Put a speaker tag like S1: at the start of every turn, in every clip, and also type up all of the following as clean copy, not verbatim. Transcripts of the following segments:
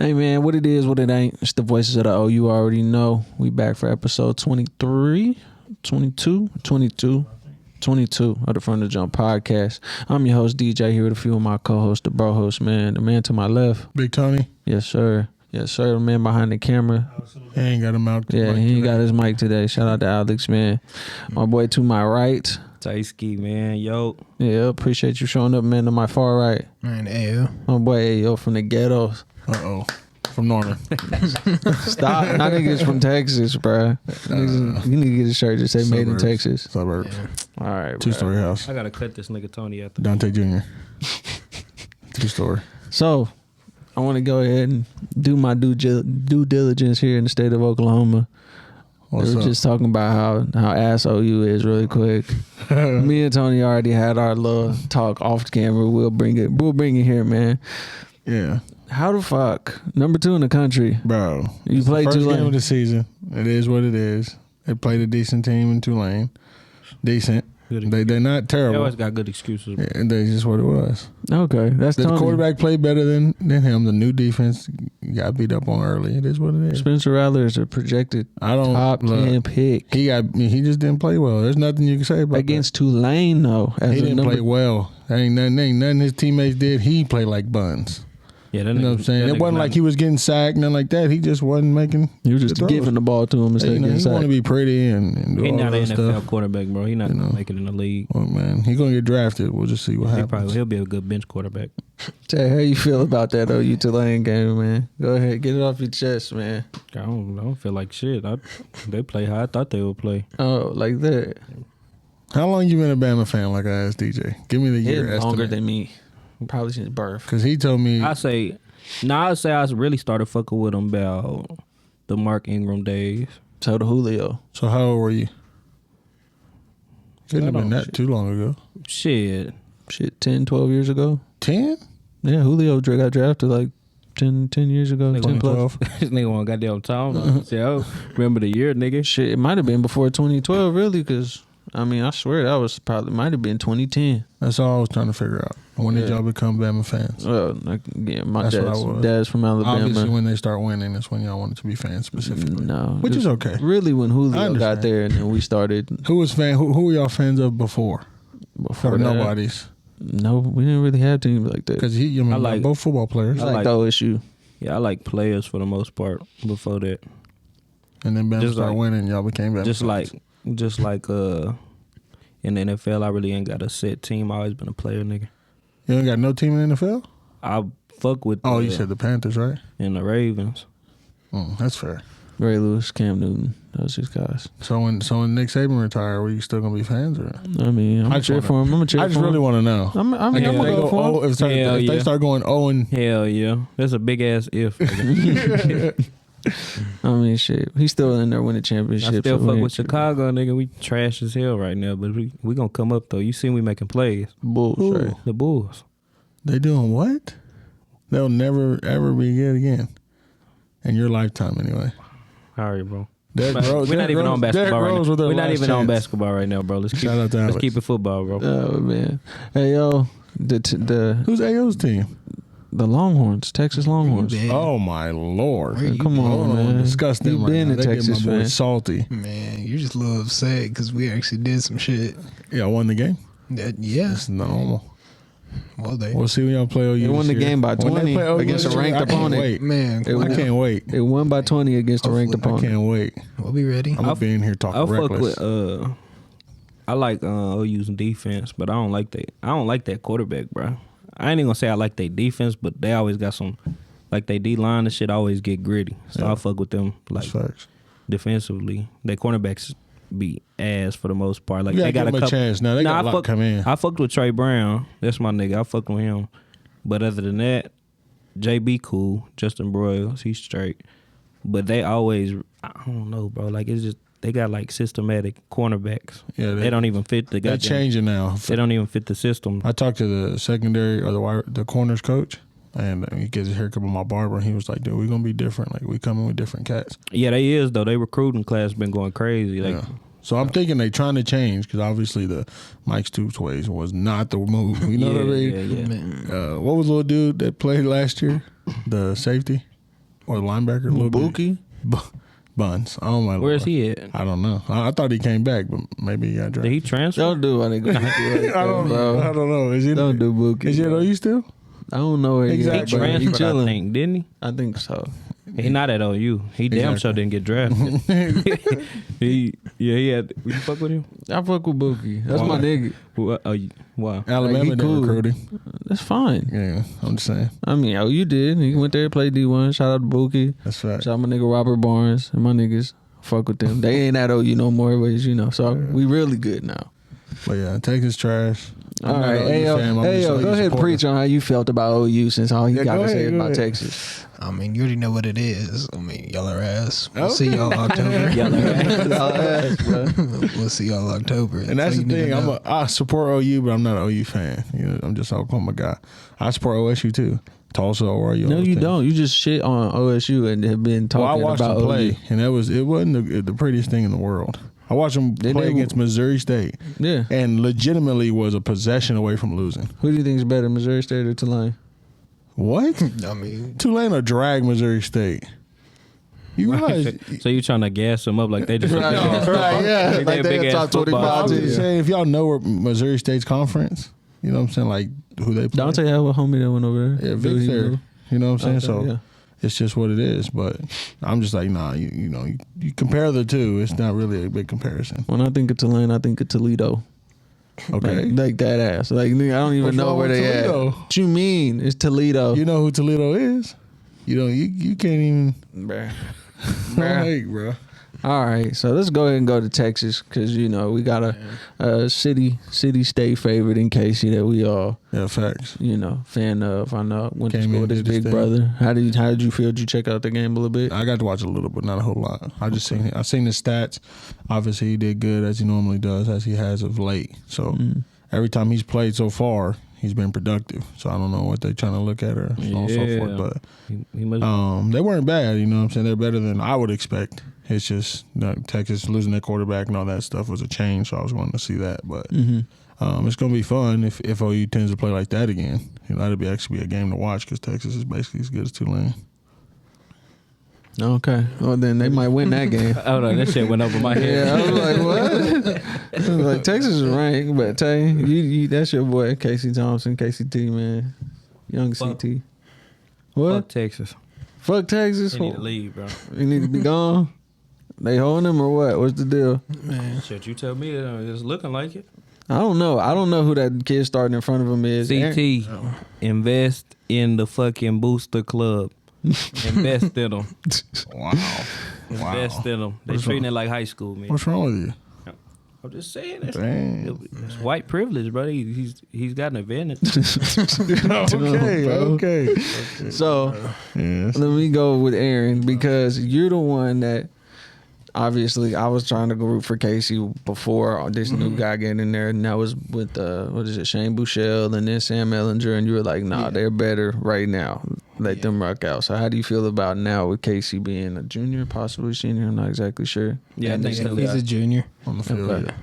S1: Hey man, what it is, what it ain't. It's the Voices of the O. You already know. We back for episode 22 of the From the Jump podcast. I'm your host DJ here with a few of my co-hosts, the bro host, man. The man to my left.
S2: Big Tony.
S1: Yes, sir. Yes, sir. The man behind the camera.
S2: He ain't got him out.
S1: Yeah, he ain't got his mic today. Shout out to Alex, man. My boy to my right.
S3: Taisky, man. Yo.
S1: Yeah, appreciate you showing up, man, to my far right.
S4: Man, Ayo.
S1: My boy Ayo from the ghettos.
S2: Uh-oh. From Norman.
S1: Stop. Not niggas from Texas, bro. You need to get a shirt that say made in Texas.
S2: Suburbs.
S1: All right, bro.
S2: Two-story house.
S3: I gotta cut this nigga Tony after.
S2: Dante Jr. Two-story.
S1: So, I want to go ahead and do my due diligence here in the state of Oklahoma.
S2: What's
S1: we were
S2: up?
S1: just talking about how ass OU is really quick. Me and Tony already had our little talk off camera. We'll bring it here, man.
S2: Yeah.
S1: How the fuck? Number 2 in the country.
S2: Bro.
S1: You played
S2: First
S1: Tulane.
S2: game of the season. It is what it is. They played a decent team in Tulane. Decent. They're not
S3: They
S2: terrible.
S3: always got good excuses. Bro.
S2: Yeah, they just what it was.
S1: Okay, that's
S2: The
S1: Tony.
S2: quarterback played better than him. The new defense got beat up on early. It is what it is.
S1: Spencer Rattler is a projected
S2: I don't
S1: top 10 pick.
S2: He just didn't play well. There's nothing you can say about
S1: Against Tulane, though.
S2: that. He didn't play well. Ain't nothing his teammates did. He played like buns.
S3: Yeah, that
S2: You know what I'm saying? It wasn't like he was getting sacked, nothing like that. He just wasn't making.
S1: You were just
S2: the throws.
S1: giving the ball to him instead of
S2: He
S1: getting
S2: want to
S1: sacked.
S2: be pretty and do
S3: He's
S2: all
S3: not an
S2: that
S3: NFL
S2: stuff.
S3: quarterback, bro. He's not gonna make it in the league.
S2: Oh man, he's gonna get drafted. We'll just see what happens.
S3: He'll be a good bench quarterback.
S1: Tay, how you feel about that OU Tulane game, man? Go ahead, get it off your chest, man.
S3: I don't feel like shit. They play how I thought they would play.
S1: Oh, like that.
S2: How long you been a Bama fan? Like I asked DJ. Give me the year
S1: It's longer
S2: estimate.
S1: than me. Probably since birth.
S2: Because he told me.
S3: I'd say I really started fucking with them about the Mark Ingram days.
S1: So the Julio.
S2: So how old were you? Couldn't have
S3: I
S2: been
S3: don't-
S2: that too long ago.
S3: Shit.
S1: 10, 12 years ago.
S2: 10?
S1: Yeah, Julio got drafted like 10 years ago.
S3: Nigga
S1: 10 plus.
S2: 12.
S3: This nigga want goddamn time. See, I remember the year, nigga.
S1: Shit, it might have been before 2012, really, because, I mean, I swear that was probably, might have been 2010.
S2: That's all I was trying to figure out. When did
S1: Yeah.
S2: y'all become Bama fans?
S1: Well, like, yeah, my
S2: That's what I was.
S1: dad's from Alabama.
S2: Obviously, when they start winning, that's when y'all wanted to be fans specifically.
S1: No.
S2: Which is okay.
S1: Really, when
S2: I
S1: Julio got
S2: understand.
S1: there and then we started
S2: Who was fan? Who were y'all fans of before?
S1: before
S2: Or
S1: that.
S2: nobody's?
S1: No, we didn't really have teams like that.
S2: Because I mean,
S3: I like-
S2: both football players.
S1: I
S3: I
S1: like
S3: like-
S1: the OSU.
S3: Yeah, I like players for the most part before that.
S2: And then Bama
S3: just
S2: started
S3: like-
S2: winning, y'all became Bama
S3: Just
S2: fans.
S3: like in the NFL, I really ain't got a set team. I always been a player, nigga.
S2: You ain't got no team in the NFL?
S3: I fuck with
S2: Oh, you said the Panthers, right?
S3: and the Ravens.
S2: That's fair.
S1: Ray Lewis, Cam Newton, those his guys.
S2: So when Nick Saban retire, were you still gonna be fans? Or
S1: I mean, I'm
S2: I
S1: gonna
S2: just
S1: cheer
S2: wanna-
S1: for him. I'm gonna cheer
S2: I just
S1: for
S2: really
S1: him.
S2: want to know.
S1: I'm
S2: Like,
S1: gonna
S2: if they
S1: go
S2: go
S1: for him.
S2: 0, if
S3: Hell
S2: they
S3: yeah.
S2: start going 0 and
S3: Hell yeah, that's a big ass if. nigga.
S1: I mean, shit. He's still in there winning
S3: I
S1: championships.
S3: still
S1: so
S3: fuck
S1: we
S3: with
S1: ain't-
S3: Chicago, nigga. We trash as hell right now, but we gonna come up though. You see we making plays.
S1: Bullshit.
S3: The Bulls.
S2: they doing what? They'll never ever be good again in your lifetime, anyway.
S3: All right, bro.
S2: Derrick Rose-
S3: We're not
S2: Derrick
S3: even on
S2: Rose-
S3: basketball
S2: Derrick
S3: right
S2: Rose
S3: now.
S2: with their
S3: We're not
S2: last
S3: even on
S2: chance.
S3: basketball right now, bro. Let's keep
S2: Shout out to Alex.
S3: let's keep it football, bro.
S1: Oh man. Hey yo, the
S2: Who's AO's team?
S1: Longhorns, Texas Longhorns.
S4: Man,
S2: Oh my lord!
S4: Where you
S1: Come on,
S2: Hold
S1: man.
S2: discuss them
S1: You
S2: right
S1: been
S2: now.
S1: a
S2: They
S1: Texas
S2: get my boy
S1: fan.
S2: salty.
S4: man, you're just a little upset because we actually did some shit.
S2: Yeah, I won the game.
S4: Yeah.
S2: It's normal.
S4: Well,
S2: We'll see when y'all play OU.
S1: They won
S2: this
S1: the
S2: year.
S1: game by
S2: When they
S1: 20
S2: play OU
S1: against
S2: this
S1: a
S2: year,
S1: ranked
S2: I can't
S1: opponent.
S2: wait.
S4: man,
S2: I can't wait.
S1: They won by 20 against a ranked
S4: Hopefully.
S1: opponent.
S2: I can't wait.
S4: we'll be ready.
S2: I'm gonna be in here
S3: I
S2: talking
S3: fuck
S2: reckless.
S3: with I like OU's defense, but I don't like that quarterback, bro. I ain't even gonna say I like their defense, but they always got some like they D line and shit always get gritty. So
S2: Yeah.
S3: I fuck with them like
S2: That's facts.
S3: defensively. Their cornerbacks be ass for the most part. Like
S2: You
S3: they
S2: gotta
S3: got
S2: give
S3: a
S2: them a
S3: couple.
S2: chance. Now they got a lot come in.
S3: I fucked with Trey Brown. That's my nigga. I fucked with him. But other than that, JB cool. Justin Broyles, he's straight. But they always, I don't know, bro. Like it's just they got like systematic cornerbacks.
S2: Yeah,
S3: They don't even fit the
S2: They're
S3: goddamn.
S2: changing now.
S3: They don't even fit the system.
S2: I talked to the secondary or the corners coach, and he gets a haircut with my barber, and he was like, "Dude, we're gonna be different. Like we coming with different cats."
S3: Yeah, they is though. They recruiting class been going crazy. Like
S2: Yeah. So I'm thinking they trying to change because obviously the Mike Stoops ways was not the move. You know what I mean?
S3: Yeah.
S4: Man.
S2: What was the little dude that played last year? The safety. or the linebacker, a little bit.
S1: Buki?
S2: Buns. Oh my.
S3: Where's
S2: Lord.
S3: he at?
S2: I don't know. I thought he came back, but maybe he got
S3: Did
S2: drafted.
S3: he transfer?
S1: Don't do what nigga.
S2: I don't know. I don't know. Is he?
S1: Don't do Buki.
S2: Is he at OU still?
S1: I don't know where he
S2: Exactly.
S1: at,
S3: He
S1: but he
S3: transferred, I
S1: chilling.
S3: think, didn't he?
S1: I think so.
S3: He not at OU. He damn sure didn't get drafted. he had. You fuck with him?
S1: I fuck with Buki. That's my nigga.
S3: Wow.
S2: Alabama
S1: he
S2: didn't
S1: cool.
S2: recruit him.
S1: That's fine.
S2: Yeah, I'm just saying.
S1: I mean, you did. He went there, played D1. Shout out to Buki.
S2: That's right.
S1: Shout out my nigga Robert Barnes and my niggas. Fuck with them. They ain't at OU no more, but so we really good now.
S2: But yeah, Texas trash. I'm
S1: All
S2: not
S1: right,
S2: an OU fan, I'm just
S1: go
S2: OU
S1: ahead and
S2: supporter.
S1: preach on how you felt about OU since all you
S2: Yeah,
S1: got
S2: go
S1: to say
S2: ahead,
S1: about
S2: go ahead.
S1: Texas.
S4: I mean, you already know what it is. I mean, y'all are ass. We'll see y'all October. We'll see y'all October.
S2: And that's
S4: all
S2: the
S4: you need
S2: thing.
S4: to know.
S2: I support OU, but I'm not an OU fan. I'm just an Oklahoma guy. I support OSU too. Tulsa or OU.
S1: No, you don't. You just shit on OSU and have been
S2: Well, I
S1: talking
S2: watched
S1: about
S2: them play,
S1: OU.
S2: and it wasn't the prettiest thing in the world. I watched them
S1: They
S2: play
S1: did-
S2: against Missouri State,
S1: Yeah.
S2: and legitimately was a possession away from losing.
S1: Who do you think is better, Missouri State or Tulane?
S2: What?
S4: I mean,
S2: Tulane will drag Missouri State. You realize?
S3: So you trying to gas them up like they just
S1: Right, yeah.
S3: They
S1: Like they
S3: big
S1: a
S3: ass
S1: top
S3: football
S1: 25
S2: I was
S1: team.
S2: just saying, if y'all know where Missouri State's conference, you know what I'm saying, like who they play.
S1: Dante have a homie that went over there.
S2: Yeah,
S1: Dude,
S2: Vic's
S1: he
S2: there.
S1: knew.
S2: You know what I'm saying?
S1: Okay,
S2: So
S1: yeah.
S2: it's just what it is. But I'm just like, nah, you compare the two, it's not really a big comparison.
S1: When I think of Tulane, I think of Toledo.
S2: Okay.
S1: Like that ass. Like nigga, I don't even
S2: What's
S1: know
S2: wrong
S1: where
S2: with
S1: they
S2: Toledo?
S1: at. What you mean? It's Toledo.
S2: You know who Toledo is? You can't even.
S1: Bruh.
S2: Right, bro.
S1: All right, so let's go ahead and go to Texas because we got a city state favorite in Casey that we all
S2: Yeah, facts.
S1: fan of. I know went to
S2: Came
S1: school
S2: in,
S1: with his
S2: did his
S1: big
S2: thing.
S1: brother. How did you feel? Did you check out the game a little bit?
S2: I got to watch a little, but not a whole lot. I just seen it. I seen the stats. Obviously, he did good as he normally does, as he has of late. So every time he's played so far, he's been productive. So I don't know what they're trying to look at or so on and so forth. But
S3: he must.
S2: they weren't bad. You know what I'm saying? They're better than I would expect. It's just Texas losing their quarterback and all that stuff was a change. So I was wanting to see that. But it's going to be fun if OU tends to play like that again. That'll be actually be a game to watch because Texas is basically as good as Tulane.
S1: Okay, well then they might win that game.
S3: Hold on, that shit went over my head.
S1: Yeah, I was like, what? I was like, Texas is ranked, but Tay, you that's your boy, Casey Thompson, KCT, man. Young
S3: Fuck.
S1: CT. What?
S3: Fuck Texas.
S1: Fuck Texas?
S3: They need to leave, bro.
S1: You need to be gone? They holding him or what? What's the deal?
S4: man,
S3: Shit, you tell me. It's looking like it.
S1: I don't know. I don't know who that kid starting in front of him is.
S3: CT, invest in the fucking booster club. Invest in them.
S2: Wow.
S3: Invest in them. They
S2: What's
S3: treating
S2: wrong?
S3: it like high school, man.
S2: What's wrong with you?
S3: I'm just saying. It's white privilege, bro. He's got an advantage.
S2: Okay.
S1: So
S2: Yes.
S1: let me go with Aaron because you're the one that obviously I was trying to go root for Casey before this new guy getting in there, and that was with Shane Buechele and then Sam Ellinger, and you were like, nah, they're better right now. Let them rock out. So how do you feel about now with Casey being a junior, possibly senior? I'm not exactly sure.
S3: Yeah, I think so.
S4: he's a junior.
S2: On the field.
S1: Okay.
S2: Yeah.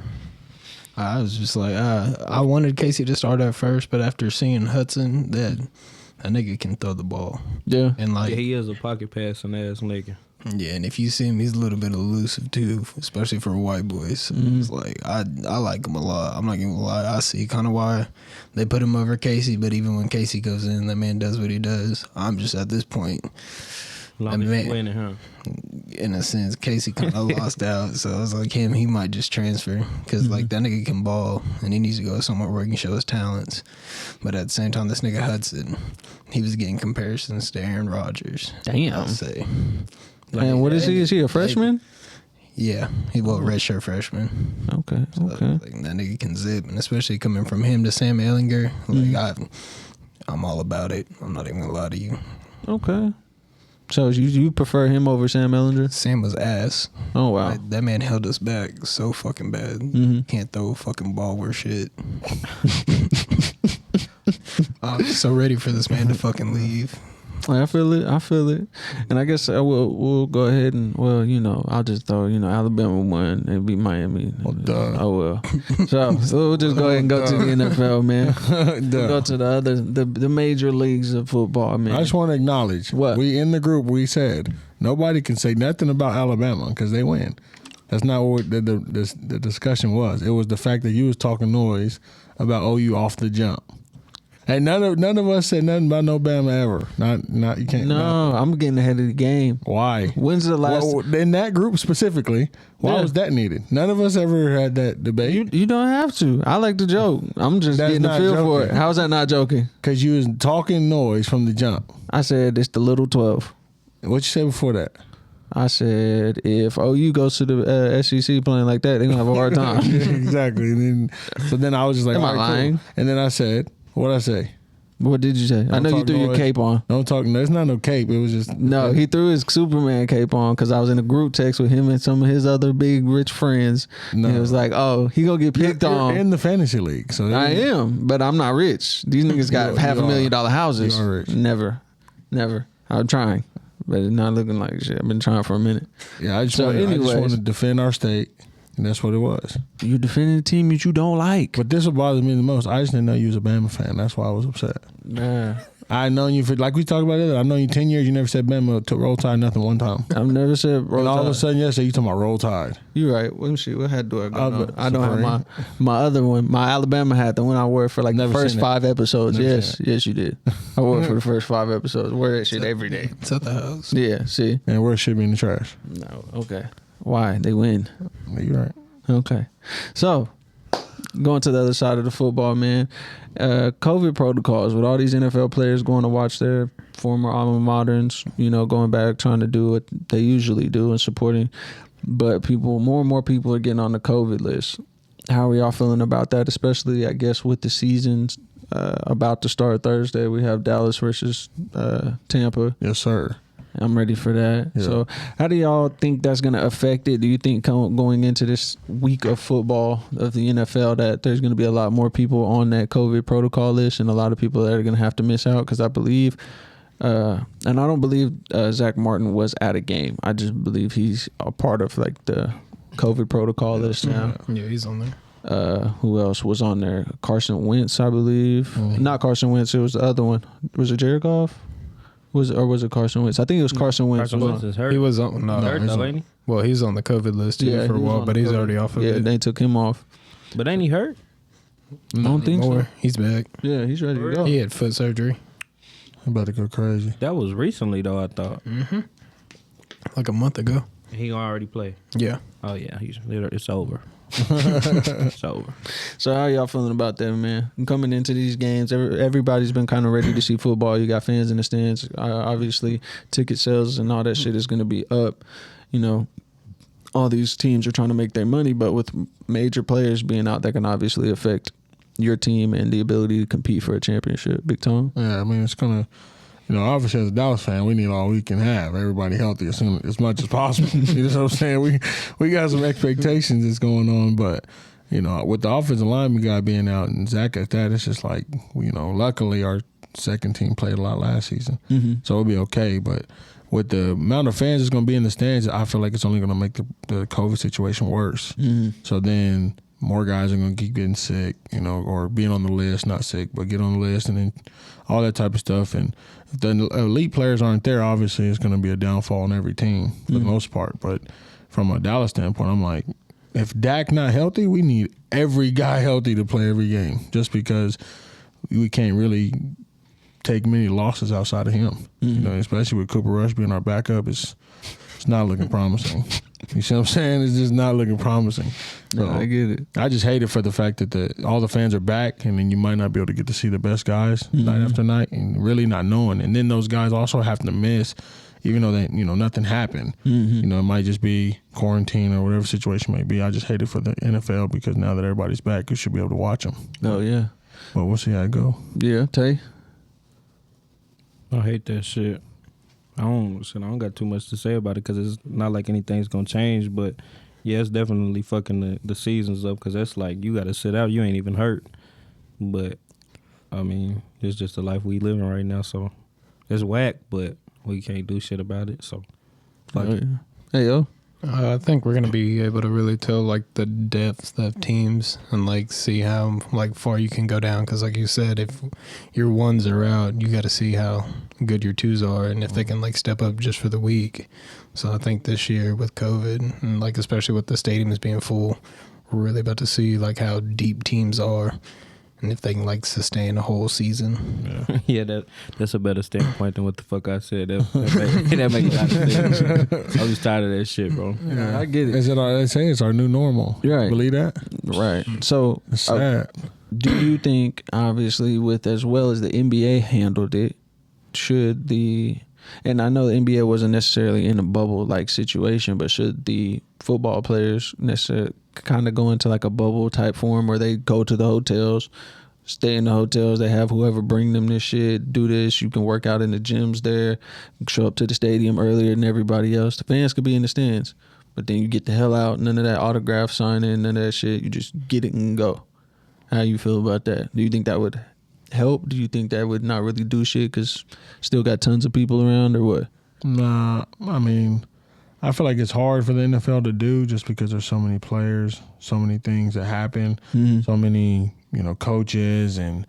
S4: I was just like, I wanted Casey to start at first, but after seeing Hudson, that nigga can throw the ball.
S1: Yeah.
S4: And like,
S3: Yeah, he is a pocket passing ass nigga.
S4: yeah, and if you see him, he's a little bit elusive too, especially for white boys. So it's like I like him a lot. I'm not gonna lie. I see kind of why they put him over Casey, but even when Casey goes in, that man does what he does. I'm just at this point,
S3: Long as
S4: man.
S3: you winning, huh?
S4: in a sense, Casey kind of lost out. So I was like, he might just transfer because like that nigga can ball and he needs to go somewhere where he can show his talents. But at the same time, this nigga Hudson, he was getting comparisons to Aaron Rodgers.
S1: Damn.
S4: I'll say.
S1: And what is he? Is he a freshman?
S4: Yeah, he was a redshirt freshman.
S1: Okay. Okay.
S4: Like, that nigga can zip, and especially coming from him to Sam Ellinger, like I'm all about it. I'm not even gonna lie to you.
S1: Okay. So you prefer him over Sam Ellinger?
S4: Sam was ass.
S1: Oh wow.
S4: Like, that man held us back so fucking bad. Can't throw a fucking ball worth shit. I'm so ready for this man to fucking leave.
S1: I feel it. And I guess we'll go ahead and, I'll just throw, Alabama won. It'd be Miami.
S2: Oh, duh.
S1: Oh, well. So we'll just go ahead and go to the NFL, man. We'll go to the major leagues of football, man.
S2: I just want to acknowledge,
S1: what?
S2: We in the group, we said, nobody can say nothing about Alabama because they win. That's not what the discussion was. It was the fact that you was talking noise about OU off the jump. Hey, none of us said nothing about no Bama ever. Not you can't.
S1: No, I'm getting ahead of the game.
S2: Why?
S1: When's the last?
S2: Well, in that group specifically, why was that needed? None of us ever had that debate.
S1: You don't have to. I like to joke. I'm just
S2: That's
S1: getting a
S2: not
S1: feel for
S2: joking.
S1: it. How's that not joking?
S2: Because you was talking noise from the jump.
S1: I said it's the little 12.
S2: What you say before that?
S1: I said if OU goes to the SEC playing like that, they're gonna have a hard time.
S2: Exactly. And then I was just like,
S1: Am I
S2: all right, cool.
S1: lying?
S2: And then I said, what'd I say?
S1: What did you say? I know you
S2: talk
S1: threw your
S2: noise.
S1: cape on.
S2: Don't talk. There's not no cape. It was just
S1: No, he threw his Superman cape on because I was in a group text with him and some of his other big rich friends.
S2: No.
S1: And it was like, oh, he gonna get picked
S2: You're
S1: on.
S2: in the fantasy league. So
S1: I am, but I'm not rich. These niggas got
S2: You
S1: $500,000 houses.
S2: You are rich.
S1: Never. I'm trying, but it's not looking like shit. I've been trying for a minute.
S2: Yeah, I just
S1: So
S2: want
S1: anyways.
S2: to defend our state, and that's what it was.
S1: You defending a team that you don't like.
S2: But this what bothers me the most. I just didn't know you was a Bama fan. That's why I was upset.
S1: Nah,
S2: I known you for, like we talked about it. I've known you 10 years. You never said Bama to Roll Tide nothing one time.
S1: I've never said Roll
S2: And all of a
S1: Tide.
S2: sudden, yesterday you talking about Roll Tide.
S1: You right. Let me see. What hat do I got on?
S2: but
S1: I don't
S2: Supreme.
S1: have my other one, my Alabama hat, the one I wore for like
S2: Never
S1: the first
S2: seen it.
S1: 5 episodes.
S2: Never
S1: Yes,
S2: seen
S1: yes, you did. I wore it for the first 5 episodes. Wear that shit every day.
S4: It's at the house.
S1: Yeah. See.
S2: And where should be in the trash.
S1: No. Okay. Why they win?
S2: Yeah, you're right.
S1: Okay. So, going to the other side of the football, man. COVID protocols with all these NFL players going to watch their former alma maters, going back, trying to do what they usually do and supporting. But more and more people are getting on the COVID list. How are y'all feeling about that? Especially, I guess, with the seasons about to start Thursday. We have Dallas versus Tampa.
S2: Yes, sir.
S1: I'm ready for that.
S2: Yeah.
S1: So, how do y'all think that's going to affect it? Do you think going into this week of football of the NFL that there's going to be a lot more people on that COVID protocol list and a lot of people that are going to have to miss out? Because I believe, and I don't believe Zach Martin was at a game. I just believe he's a part of like the COVID protocol list now.
S4: Yeah, he's on there.
S1: Who else was on there? Carson Wentz, I believe. Not Carson Wentz. It was the other one. Was it Jared Goff? Was it Carson Wentz? I think it was Carson Wentz.
S3: Carson
S1: was
S3: Wentz
S1: on.
S3: is hurt.
S4: He was on. No,
S3: hurt
S4: he's
S3: though,
S4: on-
S3: ain't he?
S4: Well, he's on the COVID list too for a
S1: he was
S4: while,
S1: on
S4: but
S1: the
S4: he's
S1: COVID.
S4: already off of
S1: Yeah,
S4: it.
S1: they took him off.
S3: But ain't he hurt?
S1: I don't think so.
S4: Anymore. He's back.
S1: Yeah, he's ready to go.
S4: He had foot surgery
S2: I'm about to go crazy.
S3: That was recently though. I thought
S4: like a month ago.
S3: he already play.
S4: Yeah.
S3: Oh yeah, it's over. It's over.
S1: So how y'all feeling about that, man? Coming into these games, everybody's been kind of ready to see football. You got fans in the stands. Obviously, ticket sales and all that shit is going to be up. All these teams are trying to make their money, but with major players being out, that can obviously affect your team and the ability to compete for a championship. Big Tom?
S2: Yeah, I mean, it's going to, obviously as a Dallas fan, we need all we can have. Everybody healthy as much as possible. You know what I'm saying? We got some expectations that's going on, but, with the offensive lineman guy being out and Zach at that, it's just like, luckily our second team played a lot last season.
S1: Mm-hmm.
S2: So it'll be okay. But with the amount of fans that's going to be in the stands, I feel like it's only going to make the COVID situation worse.
S1: Mm-hmm.
S2: So then more guys are going to keep getting sick, or being on the list, not sick, but get on the list, and then all that type of stuff. And if the elite players aren't there, obviously it's going to be a downfall in every team for the most part. But from a Dallas standpoint, I'm like, if Dak not healthy, we need every guy healthy to play every game, just because we can't really take many losses outside of him. Especially with Cooper Rush being our backup, it's not looking promising. You see what I'm saying? It's just not looking promising. So
S1: Yeah, I get it.
S2: I just hate it for the fact that all the fans are back, and then you might not be able to get to see the best guys night after night, and really not knowing. And then those guys also have to miss, even though they, nothing happened. It might just be quarantine or whatever situation may be. I just hate it for the NFL because now that everybody's back, you should be able to watch them.
S1: Oh, yeah.
S2: But we'll see how it go.
S1: Yeah, Tay?
S3: I hate that shit. I don't got too much to say about it because it's not like anything's gonna change. But yeah, it's definitely fucking the seasons up because that's like you got to sit out. You ain't even hurt. But I mean, it's just the life we living right now. So It's whack, but we can't do shit about it. So, fuck it.
S1: Hey yo,
S4: I think we're gonna be able to really tell like the depth of teams and like see how like far you can go down. Because like you said, if your ones are out, you got to see how good your twos are and if they can like step up just for the week. So I think this year with COVID and like especially with the stadiums being full, we're really about to see like how deep teams are and if they can like sustain a whole season.
S3: Yeah, that's a better standpoint than what the fuck I said. That make a lot of sense. I was tired of that shit, bro.
S1: I get it.
S2: They say it's our new normal.
S1: You're right.
S2: Believe that?
S1: Right. So,
S2: It's sad.
S1: do you think, obviously, with as well as the NBA handled it, should the, and I know the NBA wasn't necessarily in a bubble like situation, but should the football players necessarily kind of go into like a bubble type form where they go to the hotels, stay in the hotels, they have whoever bring them this shit, do this, you can work out in the gyms there, show up to the stadium earlier than everybody else. The fans could be in the stands, but then you get the hell out, none of that autograph signing, none of that shit, you just get it and go. How you feel about that? Do you think that would help? Do you think that would not really do shit because still got tons of people around or what?
S2: Nah, I mean, I feel like it's hard for the NFL to do just because there's so many players, so many things that happen, so many, coaches and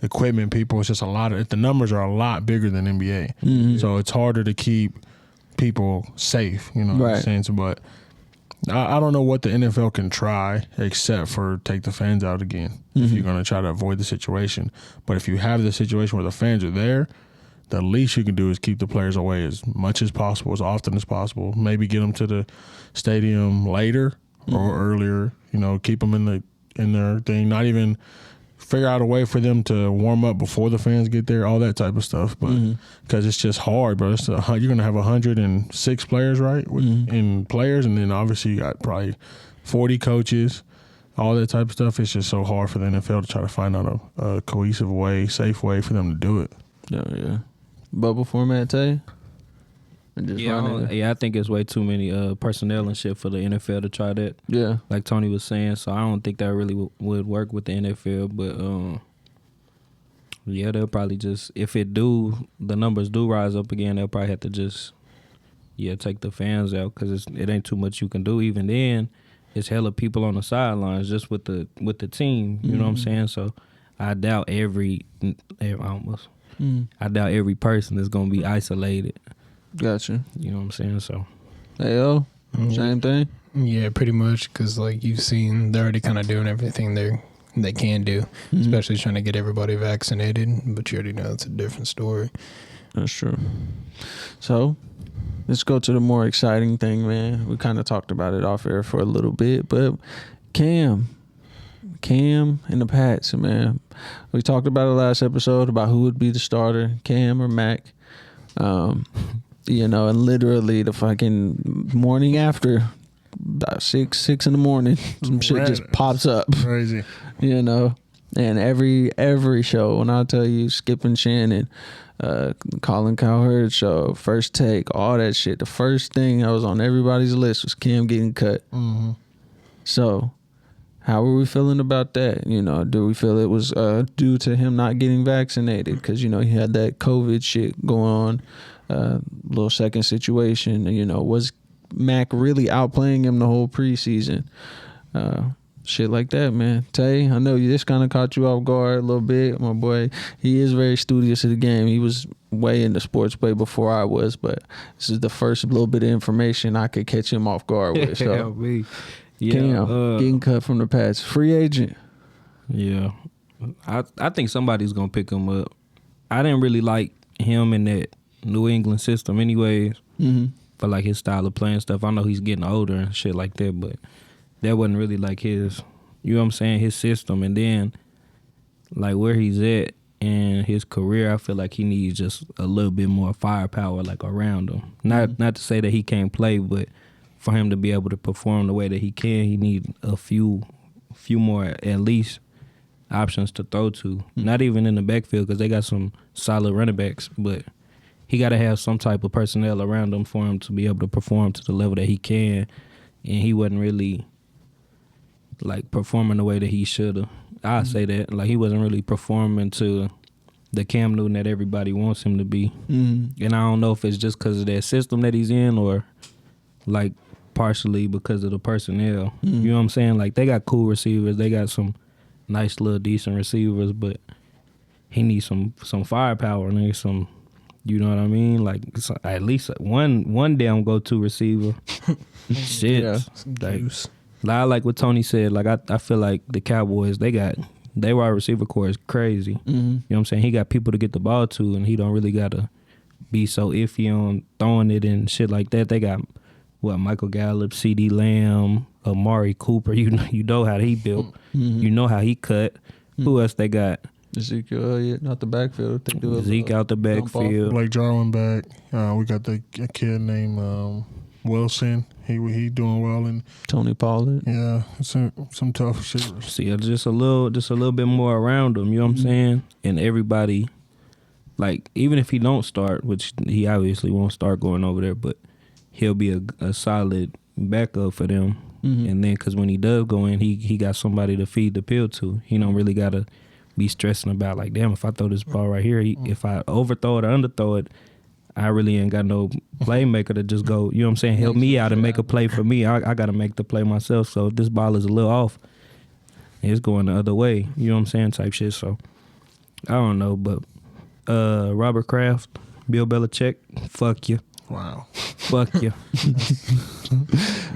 S2: equipment people. It's just a lot of, the numbers are a lot bigger than NBA. So it's harder to keep people safe, in a sense. But I don't know what the NFL can try except for take the fans out again if you're going to try to avoid the situation. But if you have the situation where the fans are there, the least you can do is keep the players away as much as possible, as often as possible. Maybe get them to the stadium later or earlier. Keep them in their thing. Not even figure out a way for them to warm up before the fans get there. All that type of stuff. But because it's just hard, bro. You're gonna have 106 players, right? In players, and then obviously you got probably 40 coaches. All that type of stuff. It's just so hard for the NFL to try to find out a cohesive way, safe way for them to do it.
S1: Yeah. Bubble format, Tay?
S3: I think it's way too many personnel and shit for the NFL to try that.
S1: Yeah.
S3: Like Tony was saying, so I don't think that really would work with the NFL. But they'll probably just, if the numbers do rise up again, they'll probably have to just take the fans out because it ain't too much you can do. Even then, it's hella people on the sidelines just with the team. You know what I'm saying? So I doubt every person is gonna be isolated.
S1: Gotcha.
S3: You know what I'm saying? So,
S1: Hey, same thing.
S4: Yeah, pretty much. Because like you've seen, they're already kind of doing everything they can do, especially trying to get everybody vaccinated. But you already know it's a different story.
S1: That's true. So, let's go to the more exciting thing, man. We kind of talked about it off air for a little bit, but Cam and the Pats, man. We talked about it last episode about who would be the starter, Cam or Mac. And literally the fucking morning after, about 6 in the morning, some shit just pops up.
S2: Crazy.
S1: And every show, when I tell you, Skip and Shannon, Colin Cowherd show, First Take, all that shit, the first thing that was on everybody's list was Cam getting cut. So, how are we feeling about that? Do we feel it was due to him not getting vaccinated? Because, he had that COVID shit going on, little second situation. Was Mac really outplaying him the whole preseason? Shit like that, man. Tay, I know this kind of caught you off guard a little bit. My boy, he is very studious of the game. He was way into sports way before I was, but this is the first little bit of information I could catch him off guard with. So. Cam, getting cut from the Pats. Free agent.
S3: Yeah. I think somebody's going to pick him up. I didn't really like him in that New England system anyways. For like his style of playing stuff. I know he's getting older and shit like that, but that wasn't really like his, his system. And then like where he's at in his career, I feel like he needs just a little bit more firepower like around him. Not to say that he can't play, but for him to be able to perform the way that he can, he need a few more at least options to throw to. Not even in the backfield because they got some solid running backs, but he got to have some type of personnel around him for him to be able to perform to the level that he can. And he wasn't really like performing the way that he should have. I say that like he wasn't really performing to the Cam Newton that everybody wants him to be.
S1: Mm-hmm.
S3: And I don't know if it's just because of that system that he's in or like partially because of the personnel.
S1: Mm-hmm.
S3: You know what I'm saying? Like they got cool receivers. They got some nice little decent receivers, but he needs some firepower and some, you know what I mean? Like at least one damn go-to receiver. Shit.
S1: Yeah.
S3: Like what Tony said, like I feel like the Cowboys, their wide receiver core is crazy.
S1: Mm-hmm.
S3: You know what I'm saying? He got people to get the ball to, and he don't really got to be so iffy on throwing it and shit like that. They got, Michael Gallup, C.D. Lamb, Amari Cooper. You know how he built.
S1: Mm-hmm.
S3: You know how he cut. Who else they got?
S1: Ezekiel Elliott, not the backfield. They do
S3: Zeke out the backfield.
S2: Blake Jarwin back. We got a kid named Wilson. He doing well, and
S1: Tony Pollard.
S2: yeah, some tough shit.
S3: See, just a little bit more around him. You know what I'm saying? And everybody, like, even if he don't start, which he obviously won't start going over there, but he'll be a solid backup for them.
S1: Mm-hmm.
S3: And then, because when he does go in, he got somebody to feed the pill to. He don't really gotta be stressing about like, damn, if I throw this ball right here, if I overthrow it or underthrow it, I really ain't got no playmaker to just go, you know what I'm saying, help me out and make a play for me. I got to make the play myself. So if this ball is a little off, it's going the other way. You know what I'm saying, type shit. So I don't know, but Robert Kraft, Bill Belichick, fuck you.
S2: Wow.
S3: Fuck you.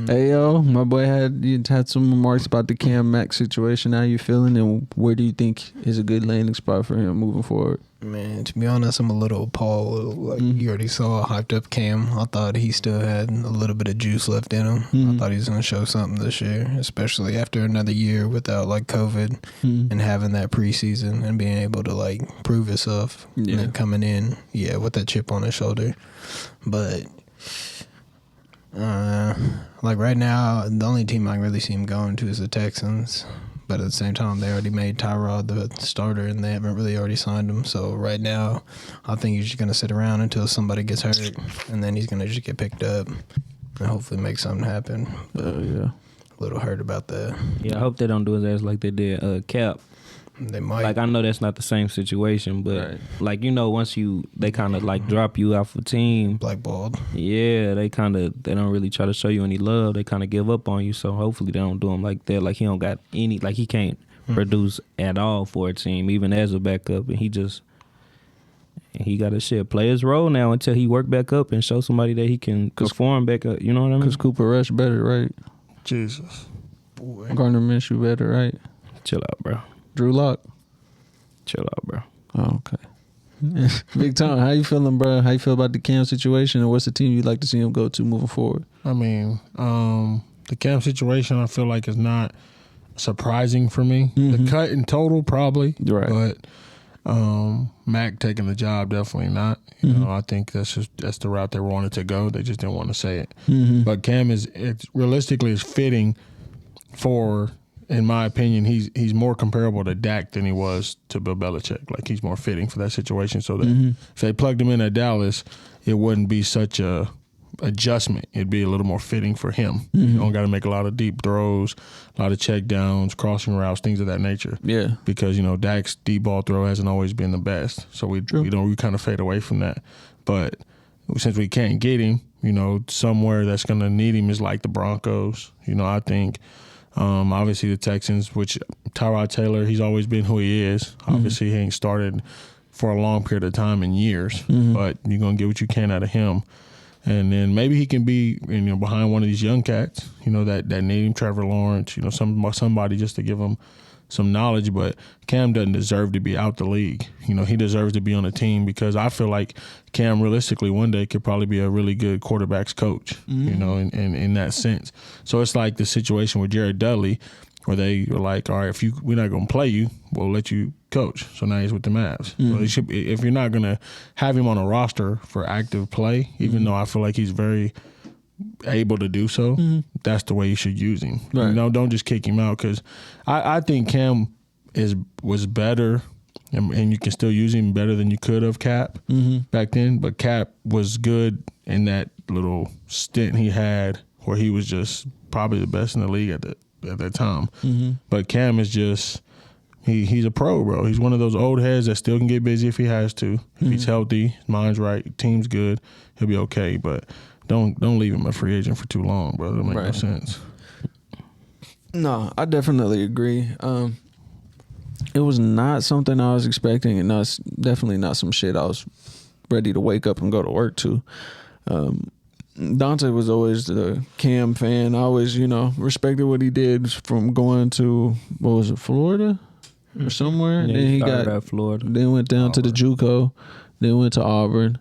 S1: Hey yo, my boy had some remarks about the Cam Mack situation. How you feeling, and where do you think is a good landing spot for him moving forward?
S4: Man, to be honest, I'm a little appalled. Like you already saw a hyped up Cam. I thought he still had a little bit of juice left in him. I thought he was going to show something this year, especially after another year without like COVID and having that preseason and being able to like prove himself and then coming in, with that chip on his shoulder. But like right now, the only team I can really see him going to is the Texans. But at the same time, they already made Tyrod the starter, and they haven't really already signed him. So right now, I think he's just going to sit around until somebody gets hurt, and then he's going to just get picked up and hopefully make something happen. But a little hurt about that.
S3: Yeah, I hope they don't do his ass like they did Cap.
S4: They might.
S3: Like, I know that's not the same situation, but like, you know, once they kind of like drop you off a team,
S4: blackballed.
S3: Yeah, they don't really try to show you any love. They kind of give up on you. So hopefully they don't do him like that. Like he don't got any, like he can't produce at all for a team, even as a backup. And he got to play his role now until he work back up and show somebody that he can perform back up. You know what I mean?
S1: Because Cooper Rush better, right?
S2: Jesus.
S4: Boy.
S1: Gardner Minshew better, right?
S3: Chill out, bro.
S1: Drew Lock.
S3: Chill out, bro.
S1: Oh, okay. Big Tom, how you feeling, bro? How you feel about the Cam situation, and what's the team you'd like to see him go to moving forward?
S2: I mean, the Cam situation, I feel like is not surprising for me. The cut in total, probably,
S1: right?
S2: But Mac taking the job, definitely not. You know, I think that's the route they wanted to go. They just didn't want to say it. But Cam realistically is fitting for. In my opinion, he's more comparable to Dak than he was to Bill Belichick. Like, he's more fitting for that situation. So that if they plugged him in at Dallas, it wouldn't be such a adjustment. It'd be a little more fitting for him. You don't got to make a lot of deep throws, a lot of check downs, crossing routes, things of that nature.
S1: Yeah.
S2: Because, Dak's deep ball throw hasn't always been the best. So we kind of fade away from that. But since we can't get him, somewhere that's going to need him is like the Broncos. I think – obviously the Texans, which Tyrod Taylor, he's always been who he is. Obviously he ain't started for a long period of time in years, but you're going to get what you can out of him. And then maybe he can be behind one of these young cats, that need him, Trevor Lawrence, somebody just to give him some knowledge. But Cam doesn't deserve to be out the league. He deserves to be on a team, because I feel like Cam realistically one day could probably be a really good quarterback's coach, in that sense. So it's like the situation with Jared Dudley, where they were like, all right, we're not going to play you, we'll let you coach. So now he's with the Mavs. So if you're not going to have him on a roster for active play, even though I feel like he's very able to do so, that's the way you should use him.
S1: Right.
S2: Don't just kick him out, because I think Cam was better, and you can still use him better than you could have Cap back then. But Cap was good in that little stint he had where he was just probably the best in the league at that time. But Cam is just, He's a pro, bro. He's one of those old heads that still can get busy if he has to. If he's healthy, his mind's right, team's good, he'll be okay. But don't leave him a free agent for too long, bro. That make no sense.
S1: No, I definitely agree. It was not something I was expecting, and that's definitely not some shit I was ready to wake up and go to work to. Dante was always the Cam fan. I always, respected what he did from going to, what was it, Florida or somewhere.
S3: Yeah,
S1: then he got
S3: at Florida.
S1: Then went down to the JUCO. Then went to Auburn.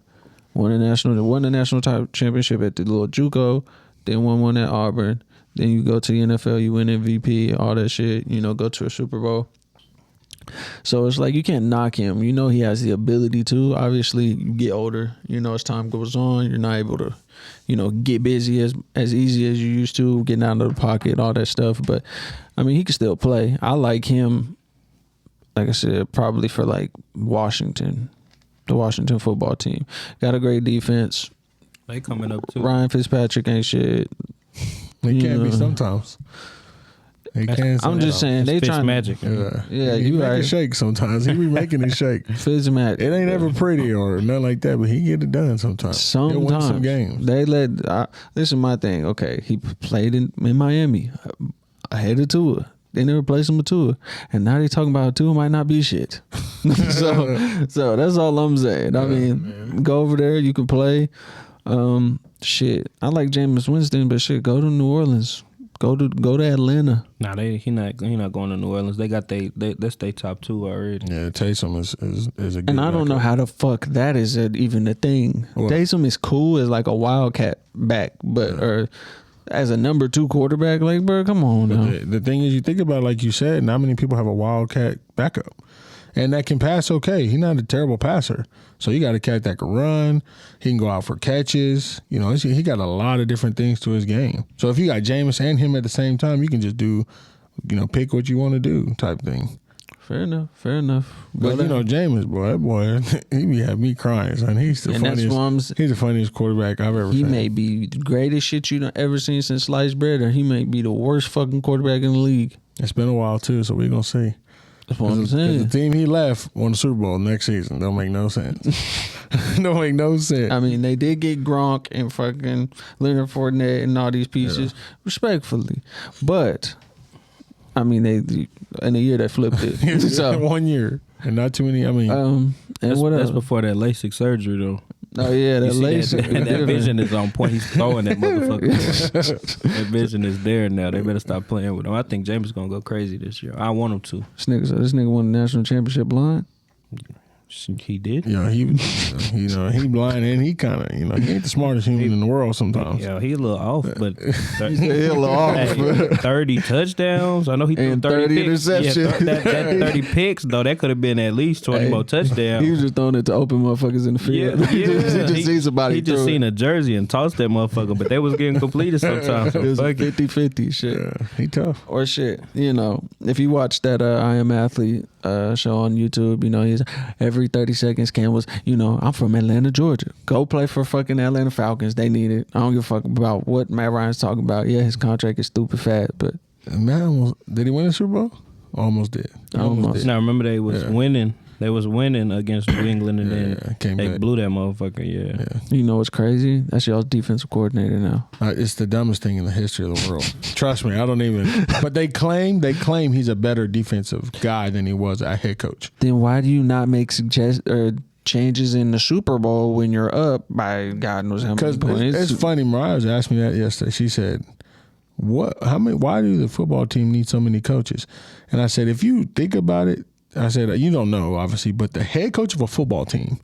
S1: Won the national championship at the little JUCO. Then won one at Auburn. Then you go to the NFL. You win MVP. All that shit. Go to a Super Bowl. So it's like you can't knock him. He has the ability to. Obviously, you get older. As time goes on, you're not able to, get busy as easy as you used to, getting out of the pocket, all that stuff. But I mean, he can still play. I like him. Like I said, probably for like Washington, the Washington football team. Got a great defense.
S3: They coming up too.
S1: Ryan Fitzpatrick ain't shit.
S2: He can be sometimes.
S1: I'm just saying they trying
S3: magic.
S1: Yeah,
S2: he
S1: you
S2: make
S1: right.
S2: it shake sometimes. He be making it shake.
S1: Fitzmagic.
S2: It ain't ever pretty or nothing like that, but he get it done sometimes. He'll win some games.
S1: They this is my thing. Okay, he played in Miami ahead of Tua. They never placed him with Tua, and now they talking about Tua might not be shit. so that's all I'm saying. I mean, go over there. You can play. Shit, I like Jameis Winston, but shit, go to New Orleans. Go to Atlanta.
S3: Nah, he not going to New Orleans. They got that's their top 2 already.
S2: Yeah, Taysom is a good
S1: and I don't
S2: backup.
S1: know how the fuck that is even a thing.
S2: What?
S1: Taysom is cool as like a wildcat back, but or as a number 2 quarterback, like bro, come on now.
S2: The thing is, you think about it, like you said, not many people have a wildcat backup, and that can pass okay. He's not a terrible passer, so you got a cat that can run. He can go out for catches. He got a lot of different things to his game. So if you got Jameis and him at the same time, you can just do, pick what you want to do type thing.
S1: Fair enough.
S2: But Jameis, that boy, he be have me crying, son. He's the funniest. He's the funniest quarterback I've ever seen.
S1: He may be the greatest shit you ever seen since sliced bread, or he may be the worst fucking quarterback in the league.
S2: It's been a while too, so we're gonna see.
S1: That's what I'm saying.
S2: The team he left won the Super Bowl next season. Don't make no sense. Don't make no sense.
S1: I mean, they did get Gronk and fucking Leonard Fournette and all these pieces, respectfully. But, I mean, they in a year they flipped it. So
S2: 1 year. And not too many. I mean,
S1: and
S3: that's before that LASIK surgery, though.
S1: Oh, yeah, that
S3: LASIK.
S1: LASIK.
S3: That vision is on point. He's throwing that motherfucker. That vision is there now. They better stop playing with him. I think James is going to go crazy this year. I want him to.
S1: This nigga won the national championship blind.
S3: He did.
S2: Yeah, he blind and he kind of, he ain't the smartest human in the world sometimes.
S3: Yeah, he a little off, but
S1: He a little off.
S3: 30 touchdowns. I know he threw
S1: And
S3: 30 picks.
S1: interceptions.
S3: Yeah, that 30 picks though, that could have been at least 20 more touchdowns.
S1: He was just throwing it to open motherfuckers in the field.
S3: Yeah,
S1: he just seen somebody.
S3: He just seen a jersey and tossed that motherfucker, but they was getting completed sometimes. So
S1: It was a
S3: fuck it.
S1: 50-50 shit.
S2: Yeah, he tough.
S1: Or shit. If you watch that I Am Athlete show on YouTube, he's every 30 seconds Cam was, I'm from Atlanta, Georgia. Go play for fucking Atlanta Falcons. They need it. I don't give a fuck about what Matt Ryan's talking about. Yeah, his contract is stupid fat, but
S2: Man, did he win the Super Bowl? Almost did.
S1: Almost.
S3: Now remember they was winning. They was winning against New England, and then they blew that motherfucker. Yeah.
S1: you know what's crazy? That's y'all's defensive coordinator now.
S2: It's the dumbest thing in the history of the world. Trust me, I don't even. But they claim he's a better defensive guy than he was a head coach.
S1: Then why do you not make changes in the Super Bowl when you're up by God knows how many
S2: Because
S1: points?
S2: it's funny. Mariah was asking me that yesterday. She said, why do the football team need so many coaches? And I said, if you think about it, I said, you don't know, obviously, but the head coach of a football team,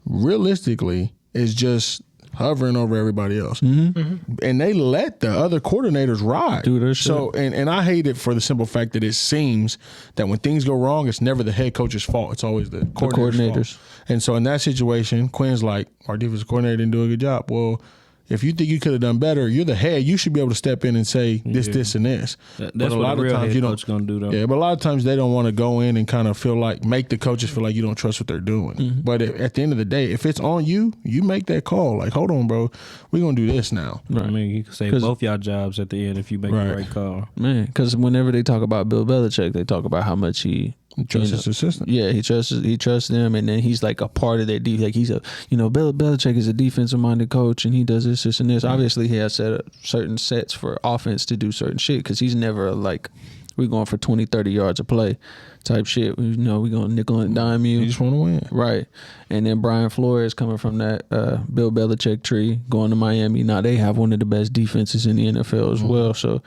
S2: realistically, is just hovering over everybody else. Mm-hmm. And they let the other coordinators ride.
S1: Do their shit.
S2: So, and I hate it for the simple fact that it seems that when things go wrong, it's never the head coach's fault. It's always the coordinator's fault. And so in that situation, Quinn's like, our defensive coordinator didn't do a good job. Well, if you think you could have done better, you're the head. You should be able to step in and say this, and this.
S3: That's
S2: but a
S3: what
S2: lot
S3: a real
S2: of times
S3: head
S2: you don't.
S3: coach gonna do though.
S2: Yeah, but a lot of times they don't want to go in and kind of feel like make the coaches feel like you don't trust what they're doing. Mm-hmm. But at the end of the day, if it's on you, you make that call. Like, hold on, bro, we're gonna do this now.
S3: Right. I mean, you can save both y'all jobs at the end if you make the right call.
S1: Man, because whenever they talk about Bill Belichick, they talk about how much he
S2: Trust his assistant.
S1: Yeah, he trusts them, and then he's like a part of that defense. Like he's a, Bill Belichick is a defensive minded coach, and he does this, and this. Obviously, he has certain sets for offense to do certain shit because he's never like, we're going for 20, 30 yards of play type shit. We're going to nickel and dime you.
S2: You just want to win.
S1: Right. And then Brian Flores coming from that Bill Belichick tree, going to Miami. Now they have one of the best defenses in the NFL as well. So,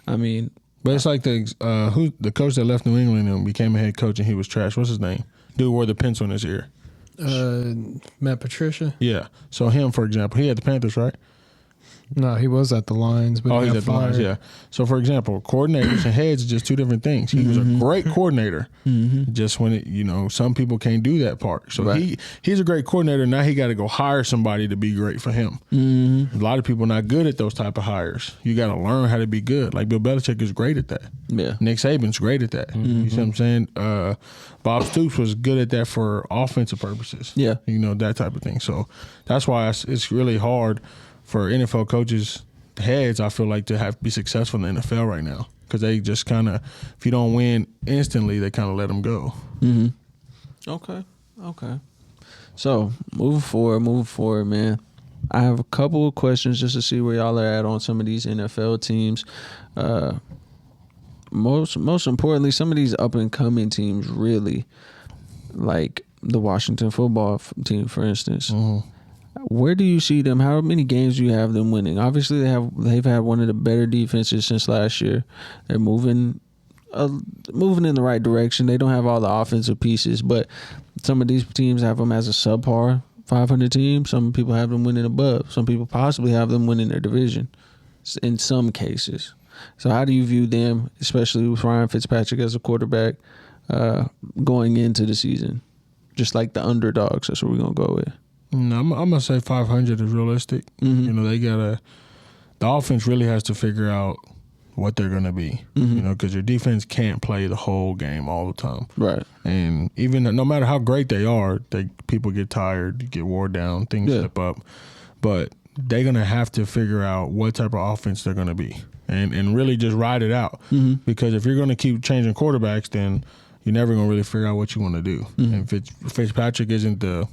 S1: I mean.
S2: But it's like the coach that left New England and became a head coach and he was trash. What's his name? Dude wore the pencil in his ear.
S4: Matt Patricia?
S2: Yeah. So him, for example, he had the Panthers, right?
S4: No, he was at the Lions, but
S2: he's at the Lions, yeah. So, for example, coordinators and heads are just two different things. He was a great coordinator, just when some people can't do that part. So he's a great coordinator. Now he got to go hire somebody to be great for him. A lot of people are not good at those type of hires. You got to learn how to be good. Like Bill Belichick is great at that.
S1: Yeah.
S2: Nick Saban's great at that. You see what I'm saying? Bob Stoops was good at that for offensive purposes.
S1: Yeah.
S2: That type of thing. So that's why it's really hard for NFL coaches, heads, I feel like, to be successful in the NFL right now, because they just kind of, if you don't win instantly, they kind of let them go.
S1: Okay. So moving forward, man. I have a couple of questions just to see where y'all are at on some of these NFL teams. Most importantly, some of these up and coming teams, really, like the Washington football team, for instance. Where do you see them? How many games do you have them winning? Obviously, they've had one of the better defenses since last year. They're moving in the right direction. They don't have all the offensive pieces, but some of these teams have them as a subpar 500 team. Some people have them winning above. Some people possibly have them winning their division in some cases. So how do you view them, especially with Ryan Fitzpatrick as a quarterback, going into the season? Just like the underdogs, that's what we're going to go with.
S2: No, I'm gonna say 500 is realistic. The offense really has to figure out what they're gonna be. Because your defense can't play the whole game all the time.
S1: Right.
S2: And even no matter how great they are, people get tired, get wore down, things slip up. But they're gonna have to figure out what type of offense they're gonna be, and really just ride it out. Because if you're gonna keep changing quarterbacks, then you're never gonna really figure out what you want to do. And Fitzpatrick isn't the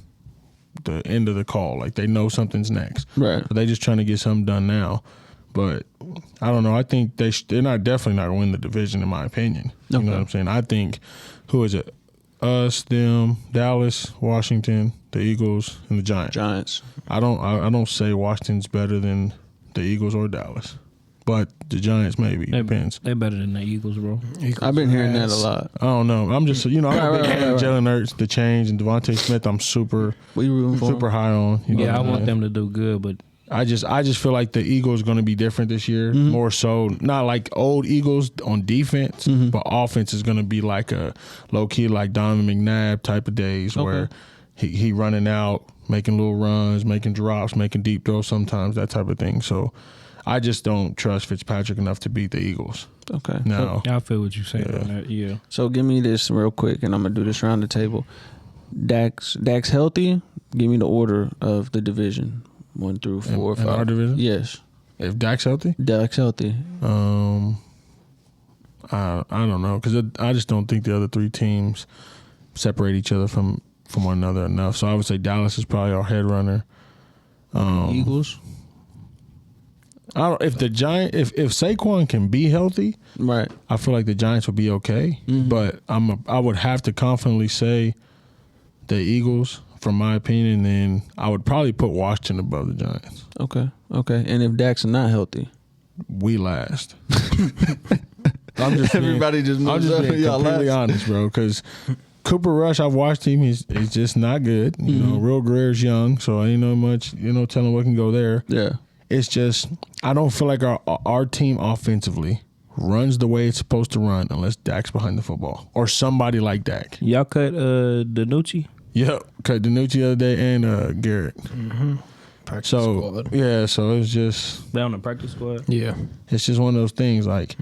S2: end of the call. Like, they know something's next.
S1: Right.
S2: But they just trying to get something done now. But I don't know. I think they're definitely not going to win the division, in my opinion. You know what I'm saying? I think, who is it? Us, them, Dallas, Washington, the Eagles, and the Giants. I don't say Washington's better than the Eagles or Dallas. But the Giants maybe. Depends.
S3: They're better than the Eagles, bro.
S1: I've been hearing that a lot.
S2: I don't know. I'm just, I'm a big fan of Jalen Hurts, the change, and Devontae Smith. I'm super high on.
S3: I want them to do good, but
S2: I just feel like the Eagles going to be different this year. More so, not like old Eagles on defense, but offense is going to be like a low key, like Donovan McNabb type of days where he running out, making little runs, making drops, making deep throws sometimes, that type of thing. So I just don't trust Fitzpatrick enough to beat the Eagles.
S1: Okay.
S2: No.
S3: I feel what you're saying on that. Yeah.
S1: So give me this real quick, and I'm gonna do this around the table. Dak's healthy. Give me the order of the division, 1 through 4 or 5.
S2: In our division?
S1: Yes.
S2: If Dak's healthy?
S1: Dak's healthy.
S2: I don't know, because I just don't think the other three teams separate each other from one another enough. So I would say Dallas is probably our head runner.
S1: Eagles.
S2: If Saquon can be healthy,
S1: right,
S2: I feel like the Giants will be okay. But I would have to confidently say the Eagles, from my opinion. Then I would probably put Washington above the Giants.
S1: Okay. And if Dak's not healthy,
S2: we last. I'm just
S1: everybody just moves up.
S2: Being completely honest, bro. Because Cooper Rush, I've watched him. He's just not good. Real Greer's young, so I ain't know much. Telling what can go there.
S1: Yeah.
S2: It's just, I don't feel like our team offensively runs the way it's supposed to run unless Dak's behind the football or somebody like Dak.
S3: Y'all cut DiNucci?
S2: Yep, cut DiNucci the other day and Garrett.
S4: Practice
S2: so
S4: squad.
S2: So it's just
S3: They on the practice squad?
S4: Yeah.
S2: It's just one of those things. Like,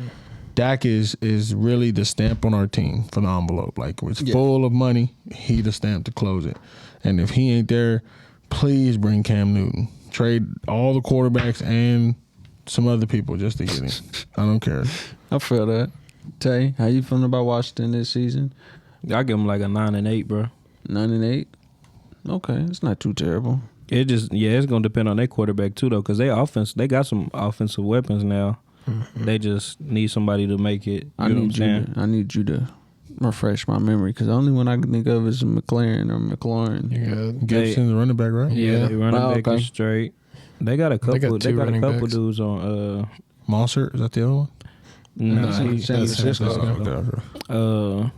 S2: Dak is really the stamp on our team for the envelope. Like, it's full of money. He the stamp to close it. And if he ain't there, please bring Cam Newton. Trade all the quarterbacks and some other people just to get him. I don't care.
S1: I feel that. Tay, how you feeling about Washington this season?
S3: I give them like a 9 and 8, bro.
S1: 9 and 8. Okay, it's not too terrible.
S3: It just it's gonna depend on their quarterback too though, because they got some offensive weapons now.
S4: Mm-hmm.
S3: They just need somebody to make it.
S1: I need you to refresh my memory because the only one I can think of is McLaren or McLaurin.
S4: Yeah.
S2: Gibson's the running back, right?
S4: Yeah.
S3: They running back is straight. They got a couple. They got a couple
S4: backs.
S3: dudes on.
S2: Mossert, is that the other one?
S3: Nah,
S1: San Francisco.
S2: Okay.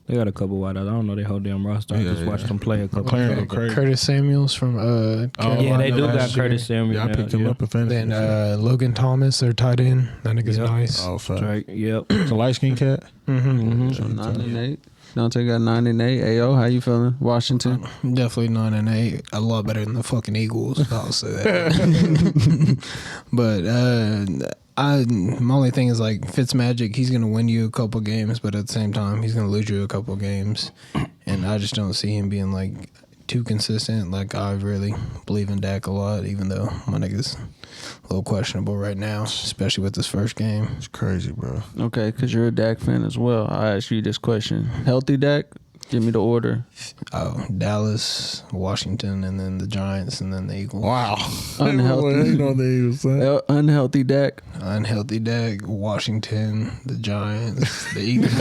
S3: They got a couple wideouts. I don't know their whole damn roster. I just watched them play a couple.
S2: McLaren
S3: times.
S2: go crazy.
S4: Curtis Samuels from Carolina.
S3: Yeah, they do got
S4: last year.
S3: Curtis Samuel.
S2: Yeah, I picked him up in fantasy.
S4: Then Logan Thomas, their tight end. That nigga's
S3: Yep.
S4: nice.
S2: Oh, fuck.
S3: Straight. Yep.
S2: It's a light skinned cat.
S4: Mm-hmm.
S1: So 9 and 8. Dante got 9 and 8. Ayo, how you feeling? Washington.
S4: Definitely 9 and 8. A lot better than the fucking Eagles. I'll say that. But my only thing is like Fitzmagic. He's gonna win you a couple games, but at the same time, he's gonna lose you a couple games. And I just don't see him being like too consistent. Like I really believe in Dak a lot, even though my nigga's a little questionable right now, especially with this first game.
S2: It's crazy, bro.
S1: Okay, because you're a Dak fan as well. I ask you this question: healthy Dak? Give me the order.
S4: Oh, Dallas, Washington, and then the Giants, and then the Eagles.
S2: Wow.
S1: Unhealthy.
S2: You know they was saying.
S1: Unhealthy Dak.
S4: Unhealthy Dak, Washington, the Giants, the Eagles,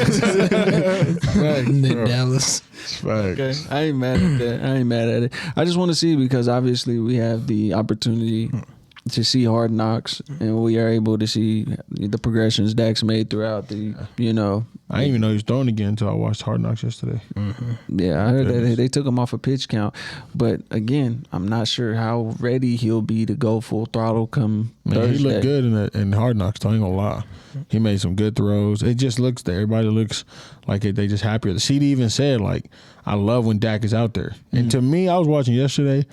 S4: and then Dallas.
S1: Okay, I ain't mad at it. I just want to see because obviously we have the opportunity to see Hard Knocks, and we are able to see the progressions Dak's made throughout the,
S2: I didn't even know he was throwing again until I watched Hard Knocks yesterday.
S1: Yeah, I heard that they took him off a pitch count, but again, I'm not sure how ready he'll be to go full throttle come Thursday.
S2: He looked good in Hard Knocks, though, I ain't gonna lie. He made some good throws. It just looks that everybody looks like they just happier. The CD even said, like, I love when Dak is out there. And to me, I was watching yesterday,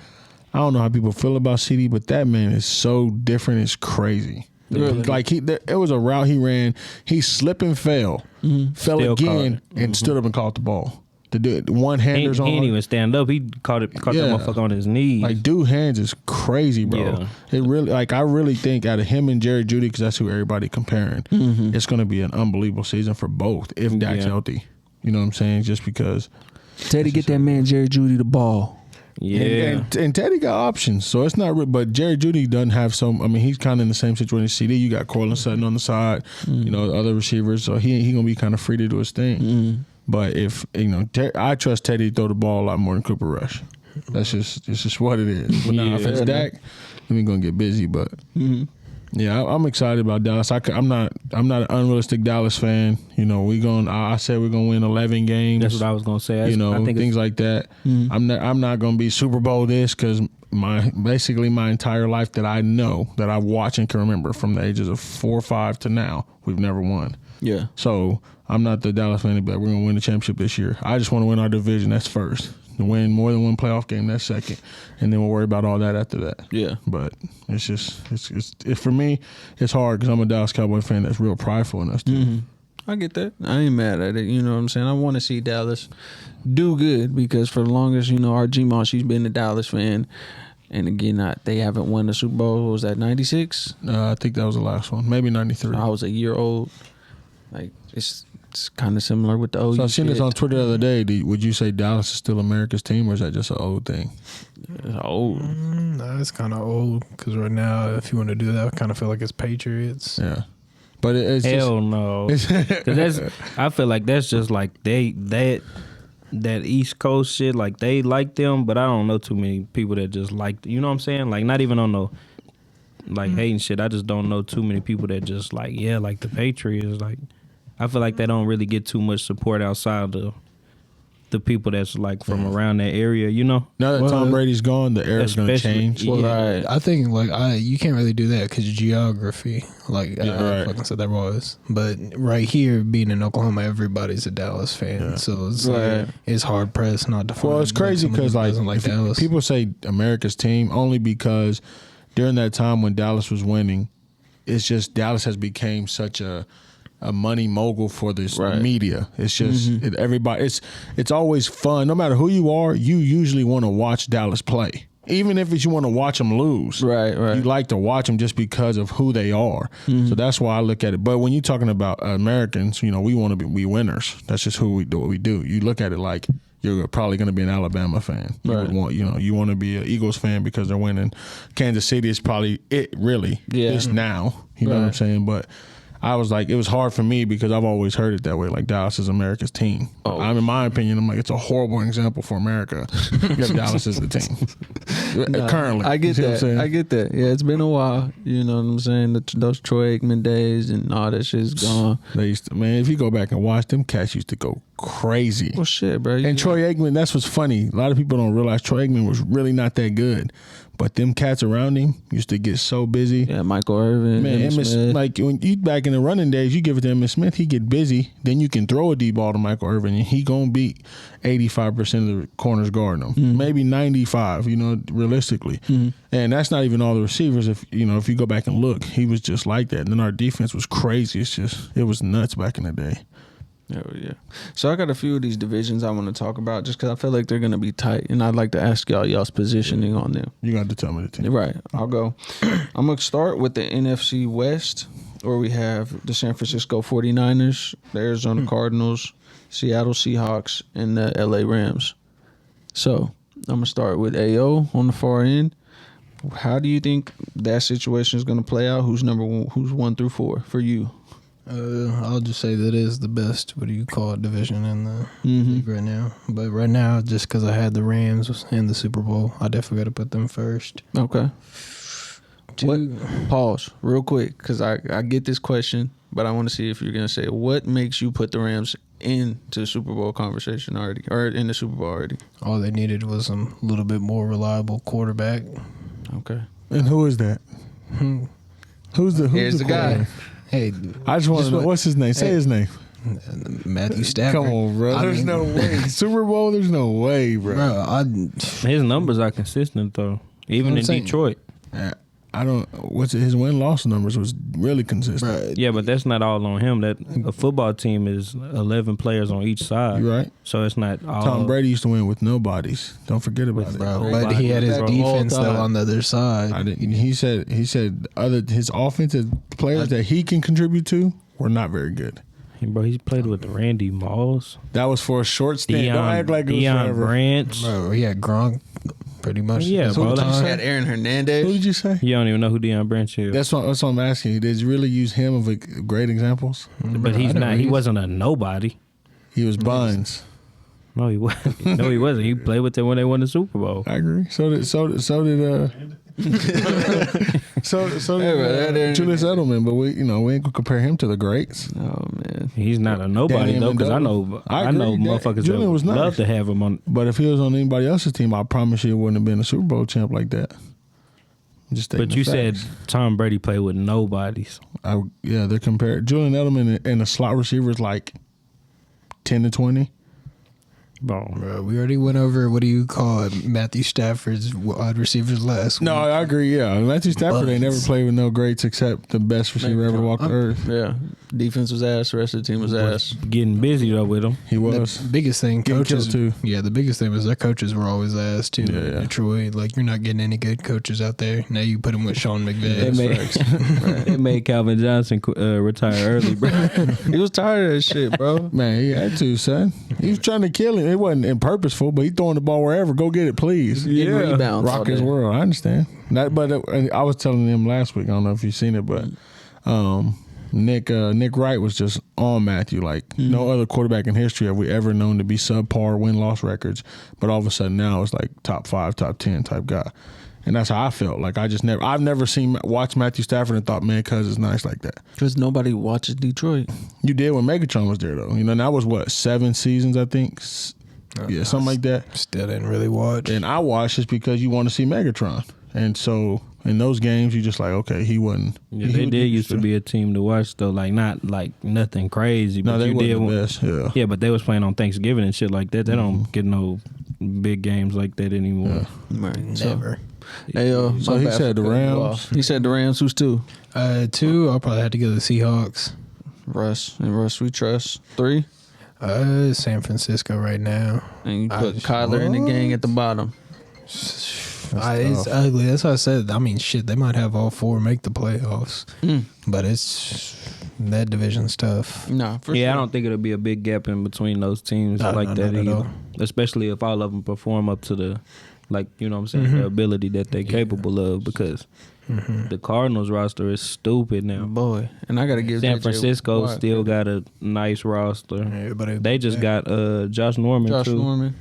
S2: I don't know how people feel about CD, but that man is so different. It's crazy.
S1: Really?
S2: Like it was a route he ran. He slipped and fell, fell
S3: Still
S2: again,
S3: caught it.
S2: and stood up and caught the ball. The one handers
S3: He
S2: on.
S3: didn't even stand up. He caught that motherfucker on his knees.
S2: Like dude, hands is crazy, bro.
S3: Yeah.
S2: It really, I really think out of him and Jerry Jeudy, because that's who everybody comparing, it's going to be an unbelievable season for both if Dak's healthy. You know what I'm saying? Just because
S1: Teddy, get that man Jerry Jeudy the ball.
S3: yeah.
S2: And Teddy got options, so it's not. But Jerry Jeudy doesn't have some. I mean, he's kind of in the same situation as CD. You got Cortland Sutton on the side, other receivers, so he gonna be kind of free to do his thing. But if I trust Teddy to throw the ball a lot more than Cooper Rush. It's just what it is. But now if it's Dak, then we gonna get busy. But yeah, I'm excited about Dallas. I'm not an unrealistic Dallas fan. I said we're gonna win 11 games.
S3: That's what I was gonna say. I think
S2: Things like that. I'm not gonna be Super Bowl this because my entire life that I know that I watch and can remember from the ages of 4 or 5 to now, we've never won.
S1: Yeah.
S2: So I'm not the Dallas fan, but we're gonna win the championship this year. I just want to win our division. That's first. To win more than one playoff game, that's second, and then we'll worry about all that after that.
S1: Yeah.
S2: But it's just for me, it's hard because I'm a Dallas Cowboy fan that's real prideful in us too.
S1: I get that. I ain't mad at it. You know what I'm saying? I want to see Dallas do good because for the longest, our G-Mon, she's been a Dallas fan. And again, they haven't won the Super Bowl. What was that, 96?
S2: I think that was the last one. Maybe 93.
S1: I was a year old. Like, it's kind of similar with the OU.
S2: So I seen this
S1: shit.
S2: on Twitter the other day. Would you say Dallas is still America's team, or is that just an old thing?
S1: It's old.
S4: Nah, it's kind of old because right now, if you want to do that, I kind of feel like it's Patriots.
S2: Yeah. But it's
S3: hell no. 'Cause I feel like that's just like that East Coast shit. Like they like them, but I don't know too many people that just like. You know what I'm saying? Like not even on no like hating shit. I just don't know too many people that just like like the Patriots. Like I feel like they don't really get too much support outside of the people that's like from around that area.
S2: Now that Tom Brady's gone, the era's going to
S3: Especially-
S2: change.
S3: Yeah.
S4: I think you can't really do that because geography. Like I
S2: right.
S4: fucking said that was, but right here being in Oklahoma, everybody's a Dallas fan, so it's
S1: Right.
S4: like it's hard pressed not to.
S2: Well, it's crazy because like
S4: Dallas.
S2: people say America's team only because during that time when Dallas was winning, it's just Dallas has become such a money mogul for this media. It's just everybody. It's always fun. No matter who you are, you usually want to watch Dallas play. even if it's you want to watch them lose.
S1: Right.
S2: You like to watch them just because of who they are. So that's why I look at it. But when you're talking about Americans, we want to be winners. That's just who we do what we do. You look at it like you're probably going to be an Alabama fan. You would want, you want to be an Eagles fan because they're winning. Kansas City is probably it really.
S1: Yeah.
S2: Just now. You know what I'm saying? But I was like, it was hard for me because I've always heard it that way. Like Dallas is America's team. In my opinion, I'm like, it's a horrible example for America. If Dallas is the team currently.
S1: I get that. I get that. Yeah, it's been a while. You know what I'm saying? Those Troy Aikman days and all that shit's gone.
S2: They used to, man. If you go back and watch them, cats used to go crazy.
S1: Well, shit, bro.
S2: And Troy Aikman, that's what's funny. A lot of people don't realize Troy Aikman was really not that good. But them cats around him used to get so busy.
S1: Yeah, Michael Irvin.
S2: Man,
S1: Emmitt Smith.
S2: like when you back in the running days, you give it to Emmitt Smith, he get busy. Then you can throw a deep ball to Michael Irvin, and he gonna beat 85% of the corners guarding him, maybe 95. Realistically, and that's not even all the receivers. If you go back and look, he was just like that. And then our defense was crazy. It was nuts back in the day.
S1: Oh, yeah. So I got a few of these divisions I want to talk about just because I feel like they're going to be tight. And I'd like to ask y'all's positioning on them.
S2: You got to tell me the team.
S1: Right. I'll go. I'm going to start with the NFC West, where we have the San Francisco 49ers, the Arizona Cardinals, Seattle Seahawks, and the LA Rams. So I'm going to start with AO on the far end. How do you think that situation is going to play out? Who's number one? Who's 1 through 4 for you?
S4: I'll just say that is the best, division in the league right now. But right now, just because I had the Rams in the Super Bowl, I definitely got to put them first.
S1: Okay. Pause real quick because I get this question, but I want to see if you're going to say what makes you put the Rams into the Super Bowl conversation already, or in the Super Bowl already.
S4: All they needed was a little bit more reliable quarterback.
S1: Okay.
S2: And who is that? Who's
S1: Here's
S2: the
S1: guy.
S4: Hey,
S2: I just want to know what's his name. Say his name.
S4: Matthew Stafford.
S2: Come on, bro. There's no way. Super Bowl. There's no way, bro.
S3: His numbers are consistent though, even in Detroit.
S2: I don't. His win-loss numbers was really consistent.
S4: Right.
S3: Yeah, but that's not all on him. That a football team is 11 players on each side.
S2: You right.
S3: So it's not all.
S2: Tom Brady used to win with nobodies. Don't forget about it.
S4: Bro, but he had his defense though on the other side.
S2: I didn't. He said his offensive players that he can contribute to were not very good.
S3: Bro, he's played with Randy Moss.
S2: That was for a short stint. Don't act like it was forever.
S3: Branch.
S4: Bro, he had Gronk pretty much.
S3: Yeah, bro.
S1: He had Aaron Hernandez.
S2: Who did you say?
S3: You don't even know who Deion Branch is.
S2: That's what I'm asking you. Did you really use him of great examples?
S3: But he's not. He wasn't a nobody.
S2: He was Buns.
S3: No, he wasn't. No, he wasn't. He played with them when they won the Super Bowl.
S2: I agree. So did Julius Edelman, but we ain't gonna compare him to the greats.
S1: Oh man,
S3: he's not a nobody though, because I know motherfuckers that would love to have him on.
S2: But if he was on anybody else's team, I promise you, it wouldn't have been a Super Bowl champ like that.
S3: But you said Tom Brady played with nobodies.
S2: They're compared. Julian Edelman and the slot receivers like 10 to 20.
S4: Bro, we already went over what do you call it, Matthew Stafford's wide receivers last week.
S2: No, I agree. Yeah, Matthew Stafford ain't never played with no greats except the best receiver ever walked the earth.
S1: Yeah, defense was ass. The rest of the team was ass.
S3: Getting busy though with him.
S2: He was.
S4: The biggest thing, coaches
S2: too.
S4: Yeah, the biggest thing was their coaches were always ass too.
S2: Yeah.
S4: Detroit, like you're not getting any good coaches out there. Now you put them with Sean McVay.
S3: It made Calvin Johnson retire early, bro.
S1: He was tired of that shit, bro.
S2: Man, he had to, son. He was trying to kill him. It wasn't purposeful, but he throwing the ball wherever. Go get it, please.
S1: Getting rebounds.
S2: Rock his world. I understand. But I was telling them last week. I don't know if you've seen it, but Nick Wright was just on Matthew. Like no other quarterback in history have we ever known to be subpar win-loss records. But all of a sudden now it's like top 5, top 10 type guy. And that's how I felt. Like I've never watched Matthew Stafford and thought, man, cuz it's nice like that.
S1: Because nobody watches Detroit.
S2: You did when Megatron was there though. That was what, 7 seasons I think. Yeah, something like that.
S4: Still didn't really watch.
S2: And I watched just because you want to see Megatron. And so in those games, you just like, okay, he wasn't.
S3: Yeah, they did used to be a team to watch though, like not like nothing crazy. But
S2: no, they
S3: you
S2: were the best. Yeah.
S3: Yeah, but they was playing on Thanksgiving and shit like that. They don't get no big games like that anymore.
S1: Yeah. Right.
S4: Never.
S2: So he said the Rams.
S1: He said the Rams. Who's 2?
S4: 2, I'll probably have to go to the Seahawks.
S1: Russ we trust. 3.
S4: San Francisco right now.
S1: And you put Kyler and the gang at the bottom.
S4: It's
S2: tough.
S4: ugly. That's what I said. I mean, shit, they might have all 4 make the playoffs,
S1: Mm.
S4: but it's that division's tough.
S1: No, for
S3: Yeah,
S1: sure.
S3: I don't think it'll be a big gap in between those teams
S4: No,
S3: like
S4: no,
S3: that
S4: not at
S3: either.
S4: all.
S3: Especially if all of them perform up to the, like, you know what I'm saying, the ability that they're capable of. Because the Cardinals roster is stupid now.
S1: Boy, and I gotta give
S3: San
S1: JJ
S3: Francisco
S1: Watt
S3: still got a nice roster.
S4: Yeah, but
S3: They just got Josh Norman
S1: Josh
S3: too.
S1: Norman.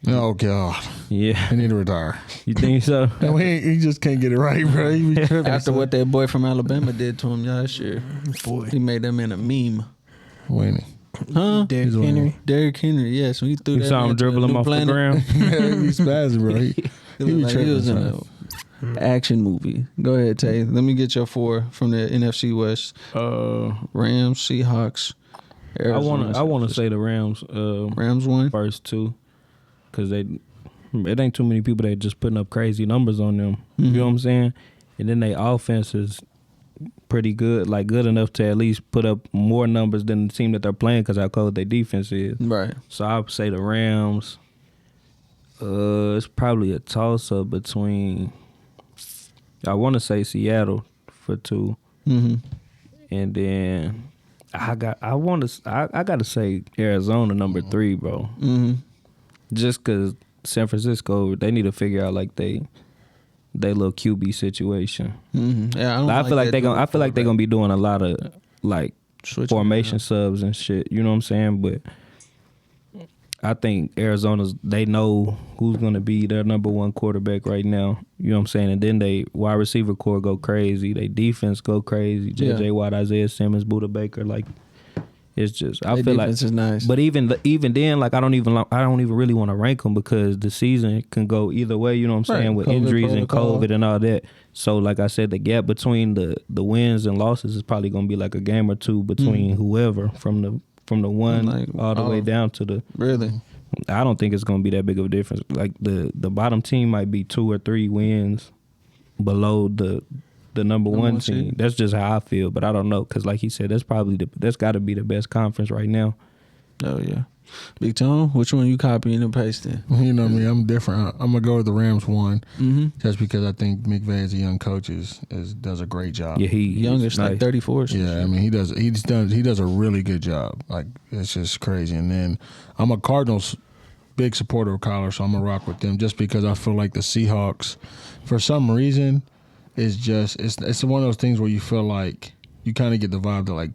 S2: Oh God,
S3: Yeah,
S2: he need to retire.
S3: you think so?
S2: No, he just can't get it right, bro. He be tripping.
S1: After what that boy from Alabama did to him last year,
S4: boy.
S1: he made them in a meme.
S2: Winning.
S1: Huh?
S4: Derrick
S2: He's winning.
S4: Henry.
S1: Derrick Henry, yes. When he threw
S3: You
S1: that
S3: saw
S1: man
S3: him
S1: to a
S3: dribble him
S1: new
S3: off
S1: planet,
S3: the ground.
S2: He's spazzing, bro. He
S1: It
S2: be
S1: looked like he
S2: tripping.
S1: was in
S2: son.
S1: an action movie. Go ahead, Tay. Let me get your 4 from the NFC West. Rams, Seahawks, Arizona.
S3: I want to say the Rams
S1: Rams won.
S3: first two, because it ain't too many people that just putting up crazy numbers on them. You know what I'm saying? And then they offense is pretty good, like good enough to at least put up more numbers than the team that they're playing because how cold their defense is.
S1: Right.
S3: So I would say the Rams. It's probably a toss up between. I want to say Seattle for 2,
S1: Mm-hmm.
S3: and then I got to say Arizona number 3, bro.
S1: Mm-hmm.
S3: Just because San Francisco, they need to figure out like they little QB situation.
S1: Mm-hmm. Yeah, I don't
S3: I feel like
S1: that
S3: they gonna. I
S1: dude
S3: feel like they're
S1: quarterback.
S3: gonna be doing a lot of like
S1: Switching
S3: formation
S1: around.
S3: subs and shit. You know what I'm saying? But I think Arizona's. They know who's gonna be their number 1 quarterback right now. You know what I'm saying? And then they wide receiver core go crazy. They defense go crazy. J.J.
S1: Yeah.
S3: Watt, Isaiah Simmons, Buda Baker. Like it's just. I
S1: Their
S3: feel like.
S1: defense is nice.
S3: But even then, like I don't even really want to rank them because the season can go either way. You know what I'm
S1: Right.
S3: saying, with
S1: COVID
S3: injuries and
S1: protocol.
S3: COVID and all that. So like I said, the gap between the wins and losses is probably gonna be like a game or 2 between whoever from the 1
S1: Like,
S3: all the way down to the.
S1: Really?
S3: I don't think it's gonna be that big of a difference. Like the bottom team might be 2 or 3 wins below the number 1
S1: one
S3: team.
S1: seed.
S3: That's just how I feel. But I don't know because like he said, that's got to be the best conference right now.
S1: Oh yeah. Big Tone, which one you copying and pasting?
S2: You know me, I'm different. I'm gonna go with the Rams 1,
S1: Mm-hmm.
S2: just because I think McVay as a young coach does a great job.
S3: Yeah, he's
S1: Youngest,
S3: nice.
S1: like 34.
S2: Yeah, I mean he does a really good job. Like it's just crazy. And then I'm a Cardinals big supporter of Kyler, so I'm gonna rock with them just because I feel like the Seahawks, for some reason, is just it's one of those things where you feel like you kind of get the vibe that like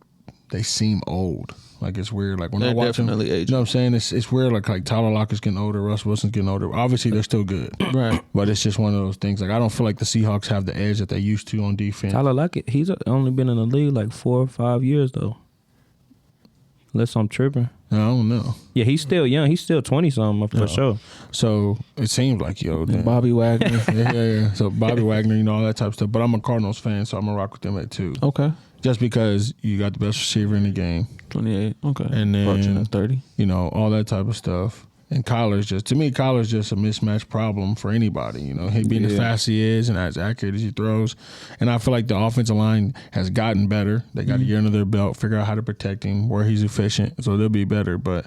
S2: they seem old. Like it's weird. Like when I
S1: They're
S2: watch them,
S1: definitely
S2: you
S1: aging.
S2: know what I'm saying? It's weird. Like Tyler Lockett's getting older, Russ Wilson's getting older. Obviously they're still good,
S1: Right.
S2: but it's just one of those things. Like I don't feel like the Seahawks have the edge that they used to on defense.
S3: Tyler Lockett, he's only been in the league like 4 or 5 years though. Unless I'm tripping.
S2: I don't know.
S3: Yeah, he's still young. He's still 20-something for
S2: Yeah.
S3: sure.
S2: So it seems like
S1: And Bobby Wagner.
S2: yeah. So Bobby Wagner, you know, all that type of stuff. But I'm a Cardinals fan, so I'm gonna rock with them at 2.
S1: Okay.
S2: Just because you got the best receiver in the game,
S1: 28. Okay.
S2: And then-
S1: Approaching at 30.
S2: you know, all that type of stuff. And Kyler's just, to me, Kyler's just a mismatch problem for anybody. You know, he being as
S1: Yeah.
S2: fast as he is and as accurate as he throws. And I feel like the offensive line has gotten better. They got a year under their belt, figure out how to protect him, where he's efficient, so they'll be better. But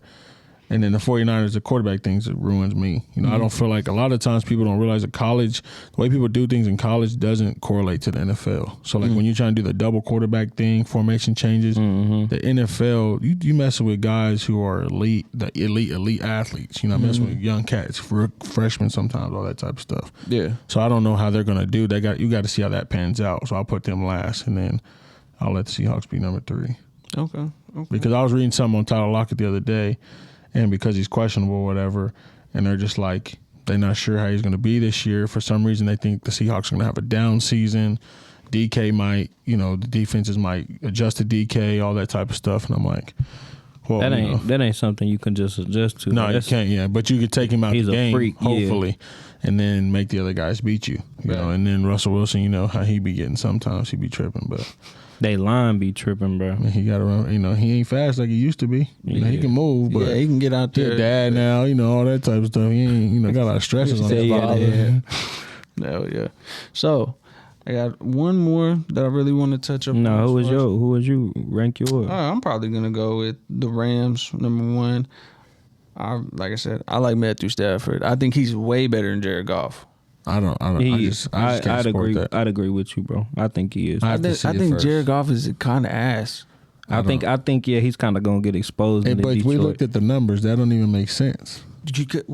S2: and then the 49ers, the quarterback things, it ruins me. You know, I don't feel like a lot of times people don't realize that college, the way people do things in college doesn't correlate to the NFL. So like when you're trying to do the double quarterback thing, formation changes, the NFL, you messing with guys who are elite athletes. You know, messing with young cats, freshmen sometimes, all that type of stuff.
S1: Yeah.
S2: So I don't know how they're gonna do. You got to see how that pans out. So I'll put them last, and then I'll let the Seahawks be number 3.
S1: Okay.
S2: Because I was reading something on Tyler Lockett the other day, and because he's questionable or whatever, and they're just like, they're not sure how he's going to be this year. For some reason, they think the Seahawks are going to have a down season. DK might, you know, the defenses might adjust to DK, all that type of stuff. And I'm like, well,
S3: That ain't something you can just adjust to.
S2: no, you
S3: That's-
S2: can't. Yeah, but you could take him out
S3: He's
S2: the
S3: a
S2: game,
S3: freak, yeah.
S2: hopefully, and then make the other guys beat you. You know, and then Russell Wilson, you know how he be getting. Sometimes he be tripping, but
S3: They line be tripping, bro.
S2: I mean, he got to run. You know, he ain't fast like he used to be. You know, he
S3: Yeah.
S2: can move, but
S1: Yeah, he can get out
S2: he
S1: there.
S2: a dad now. You know, all that type of stuff. He ain't, you know, got a lot of stresses on
S3: Yeah,
S2: his
S3: yeah,
S2: father.
S3: yeah.
S1: Hell yeah. So I got one more that I really want to touch up on.
S3: No,
S1: as far as-
S3: who was you rank yours?
S1: I'm probably gonna go with the Rams, number 1. Like I said, I like Matthew Stafford. I think he's way better than Jared Goff.
S2: I just can't
S3: I'd
S2: support
S3: agree.
S2: that.
S3: I'd agree with you, bro. I think he is.
S2: I
S1: I
S2: have to
S1: think,
S2: see
S1: I
S2: it
S1: think
S2: first.
S1: Jared Goff is kind of ass.
S3: I think yeah, he's kind of gonna get exposed.
S2: Hey,
S3: in
S2: but
S3: Detroit.
S2: we looked at the numbers. That don't even make sense.
S1: You just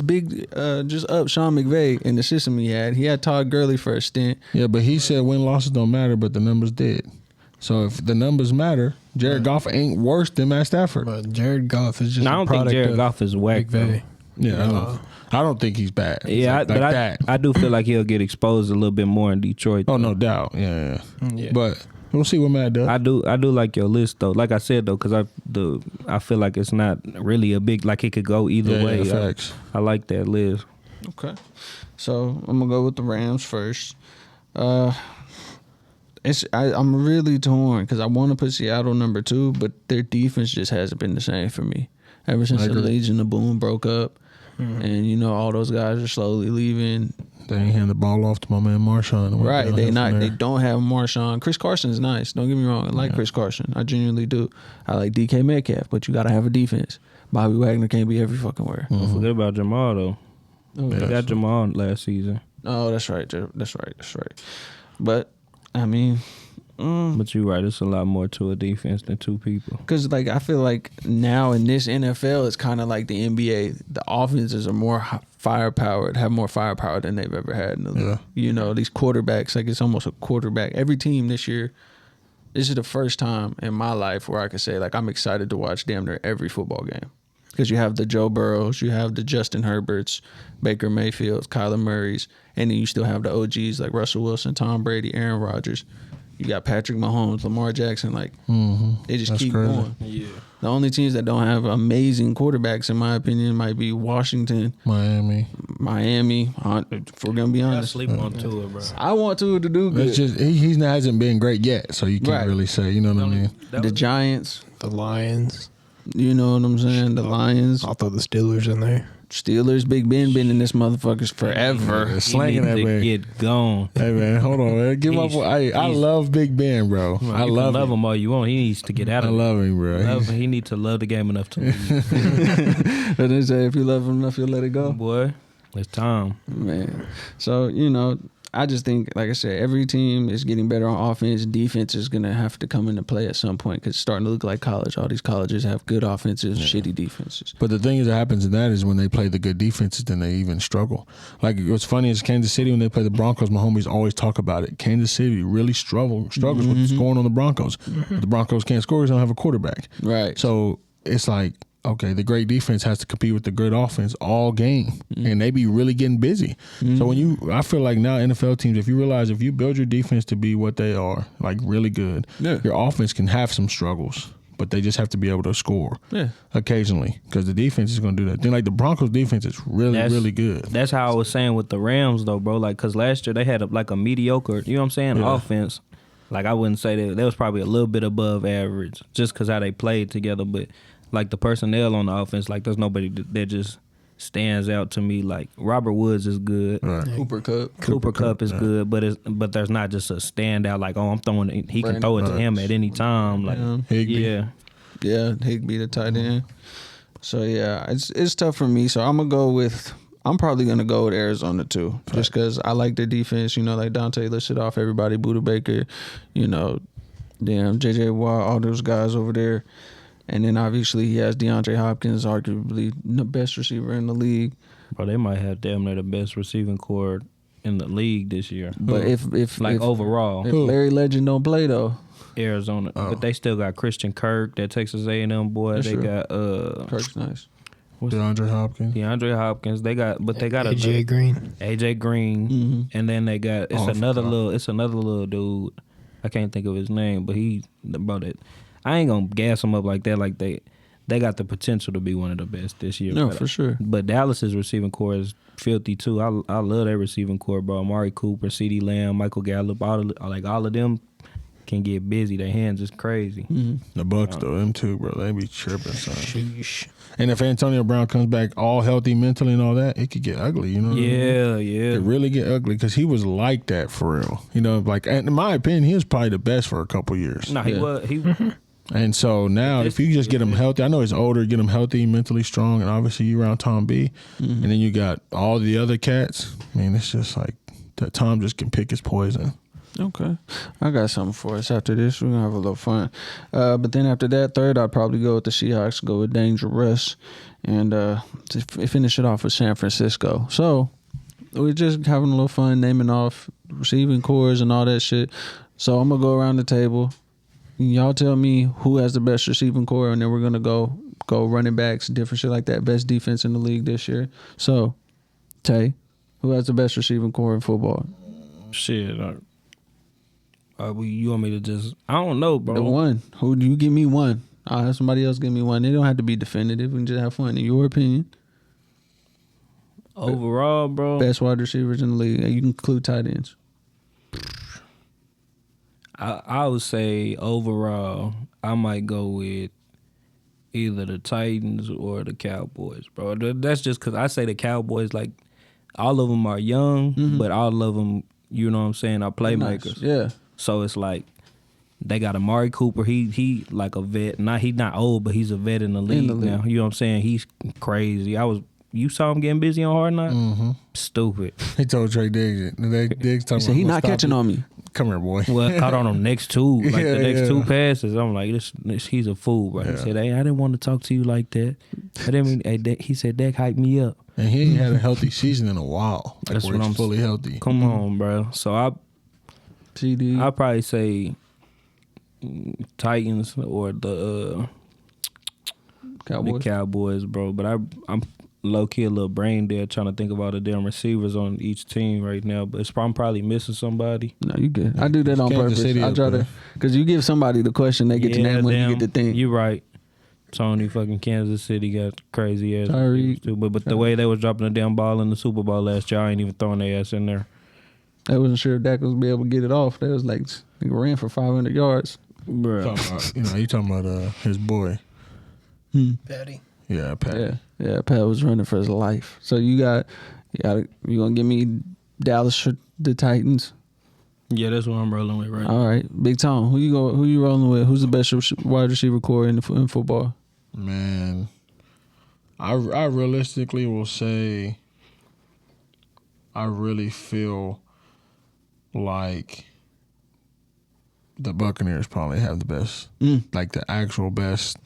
S1: up Sean McVay in the system he had. He had Todd Gurley for a stint.
S2: Yeah, but he said win losses don't matter, but the numbers did. So if the numbers matter, Jared Goff ain't worse than Matt Stafford.
S4: But Jared Goff is just
S3: No, I
S4: a
S3: don't think
S4: product
S3: Jared
S4: of
S3: Goff is whack.
S4: McVay.
S3: Though.
S2: I don't think he's bad.
S3: Yeah,
S2: like
S3: but
S2: that.
S3: I do feel like he'll get exposed a little bit more in Detroit.
S2: Oh,
S3: though.
S2: no doubt. Yeah.
S4: Yeah.
S2: But we'll see what Matt does.
S3: I do like your list though. Like I said though, because I feel like it's not really a big like it could go either way.
S2: Facts.
S3: I like that list.
S1: Okay. So I'm gonna go with the Rams first. I'm really torn because I want to put Seattle number 2, but their defense just hasn't been the same for me ever since the Legion of Boom broke up, and all those guys are slowly leaving.
S2: They ain't hand the ball off to my man Marshawn.
S1: Right? They don't have Marshawn. Chris Carson's nice. Don't get me wrong. I like Chris Carson. I genuinely do. I like DK Metcalf, but you got to have a defense. Bobby Wagner can't be every fucking where.
S3: Don't forget about Jamal though. They got Jamal last season.
S1: Oh, that's right. That's right. But I mean,
S3: But you're right. It's a lot more to a defense than 2 people.
S1: because I feel like now in this NFL, it's kind of like the NBA. The offenses are more firepowered, have more firepower than they've ever had in the league. These quarterbacks, like it's almost a quarterback. Every team this year, this is the first time in my life where I could say I'm excited to watch damn near every football game. Because you have the Joe Burrows, you have the Justin Herberts, Baker Mayfields, Kyler Murrays, and then you still have the OGs like Russell Wilson, Tom Brady, Aaron Rodgers. You got Patrick Mahomes, Lamar Jackson. They just keep
S2: crazy.
S1: going. Yeah. The only teams that don't have amazing quarterbacks, in my opinion, might be Washington,
S2: Miami.
S1: If we're gonna be honest,
S3: Sleep on Tua, bro.
S1: I want Tua to do good.
S2: It's just he hasn't been great yet, so you can't really say. You know what I mean?
S1: The Giants,
S4: The Lions.
S1: you know what I'm saying? The Lions,
S4: I'll throw the Steelers in there.
S1: Steelers. Big Ben been in this motherfuckers forever.
S2: Yeah, slanging that
S3: to
S2: man.
S3: get gone.
S2: Hey man, hold on, man. Give up. I love Big Ben, bro. I
S3: You
S2: love
S3: can love
S2: him.
S3: him all you want. He needs to get out
S2: I
S3: of it.
S2: love him, bro.
S3: He needs to love the game enough to leave.
S1: But they say if you love him enough, you'll let it go.
S3: Boy, it's time.
S1: Man. So, I just think, like I said, every team is getting better on offense. Defense is going to have to come into play at some point because it's starting to look like college. All these colleges have good offenses, shitty defenses.
S2: But the thing is that happens in that is when they play the good defenses, then they even struggle. Like what's funny is Kansas City when they play the Broncos. My homies always talk about it. Kansas City really struggles with scoring on the Broncos. The Broncos can't score because they don't have a quarterback.
S1: Right.
S2: So it's like, okay, the great defense has to compete with the good offense all game, and they be really getting busy. So I feel like now NFL teams, if you realize if you build your defense to be what they are, like really good, your offense can have some struggles, but they just have to be able to score occasionally because the defense is going to do that. Then like the Broncos defense is really good.
S3: That's how I was saying with the Rams though, bro. Like, cause last year they had a mediocre, you know what I'm saying, offense. Like I wouldn't say that was probably a little bit above average just cause how they played together, but like the personnel on the offense, like there's nobody that just stands out to me. Like Robert Woods is good,
S2: Right.
S1: Cooper Kupp.
S3: Cooper Kupp is good, but there's not just a standout. Like I'm throwing it. He can throw it to him at any time. Like
S2: Higbee.
S1: Yeah, Higbee the tight end. So yeah, it's tough for me. So I'm probably gonna go with Arizona too, just because I like their defense. Like Dante listed off everybody, Buda Baker, JJ Watt, all those guys over there. And then obviously he has DeAndre Hopkins, arguably the best receiver in the league.
S3: Bro, they might have damn near the best receiving core in the league this year.
S1: But if
S3: overall,
S1: if Larry Legend don't play though,
S3: Arizona, but they still got Christian Kirk, that Texas A&M boy.
S1: That's
S3: they
S1: true.
S3: got
S1: Kirk's nice.
S2: DeAndre Hopkins.
S3: They got
S4: AJ Green.
S3: AJ Green, and then they got another little dude. I can't think of his name, but about it. I ain't gonna gas them up like that. Like they got the potential to be one of the best this year.
S1: No, for sure.
S3: But Dallas's receiving core is filthy too. I love their receiving core, bro. Amari Cooper, CeeDee Lamb, Michael Gallup, all of them can get busy. Their hands is crazy.
S2: The Bucks though, them too, bro. They be tripping, son.
S4: Sheesh.
S2: And if Antonio Brown comes back all healthy mentally and all that, it could get ugly. You know? What I mean?
S3: Yeah.
S2: It really get ugly because he was like that for real. Like in my opinion, he was probably the best for a couple years.
S3: No, he was.
S2: And so now, if you just get him healthy, I know he's older, get him healthy, mentally strong, and obviously you around Tom B, and then you got all the other cats. I mean, it's just like that Tom just can pick his poison.
S1: Okay. I got something for us after this. We're going to have a little fun. But then after that, third, I'd probably go with the Seahawks, go with Dangerous, and to finish it off with San Francisco. So we're just having a little fun naming off receiving cores and all that shit. So I'm going to go around the table. Y'all tell me who has the best receiving core, and then we're going to go running backs, different shit like that. Best defense in the league this year. So, Tay, who has the best receiving core in football?
S3: Shit. You want me to just... I don't know, bro.
S1: The one. Who do you give me one? I'll have somebody else give me one. They don't have to be definitive. We can just have fun. In your opinion.
S3: Overall, bro.
S1: Best wide receivers in the league. You can include tight ends.
S3: I would say overall, I might go with either the Titans or the Cowboys, bro. That's just because I say the Cowboys, like, all of them are young, but all of them, you know what I'm saying, are playmakers.
S1: Nice. Yeah. So
S3: it's like they got Amari Cooper. He like a vet. He's not old, but he's a vet in the league now. You know what I'm saying? He's crazy. You saw him getting busy on Hard Knocks? Mm-hmm. Stupid.
S2: He told Trey Diggs it. Diggs
S1: he said, he not catching on me.
S2: Come here, boy.
S3: Well, caught on him next two, like the next two passes. I'm like, this he's a fool, bro. He said, hey, I didn't want to talk to you like that. I didn't mean, he said, Dak hyped me up.
S2: And he ain't had a healthy season in a while. Like,
S3: that's
S2: where
S3: what
S2: he's fully healthy.
S3: Come on, bro. So I'll probably say Titans or the Cowboys, bro. But I'm low key a little brain dead trying to think of all the damn receivers on each team right now. But I'm probably missing somebody.
S1: No, you good. I do that on purpose. I try to, because you give somebody the question, they get to name when you get the thing.
S3: You right. Tony fucking Kansas City got crazy ass
S1: Tyreek
S3: too. But the way they was dropping the damn ball in the Super Bowl last year, I ain't even throwing their ass in there.
S1: I wasn't sure if Dak was be able to get it off. They was like, he ran for 500 yards.
S3: Bro.
S2: You talking about his boy.
S4: Patty.
S2: Yeah, Pat.
S1: Yeah, Pat was running for his you gonna give me Dallas or the Titans?
S3: Yeah, that's what I'm rolling with right now.
S1: All right, Big Tom, who you rolling with? Who's the best wide receiver core in football?
S2: Man, I realistically will say I really feel like the Buccaneers probably have the best, like the actual best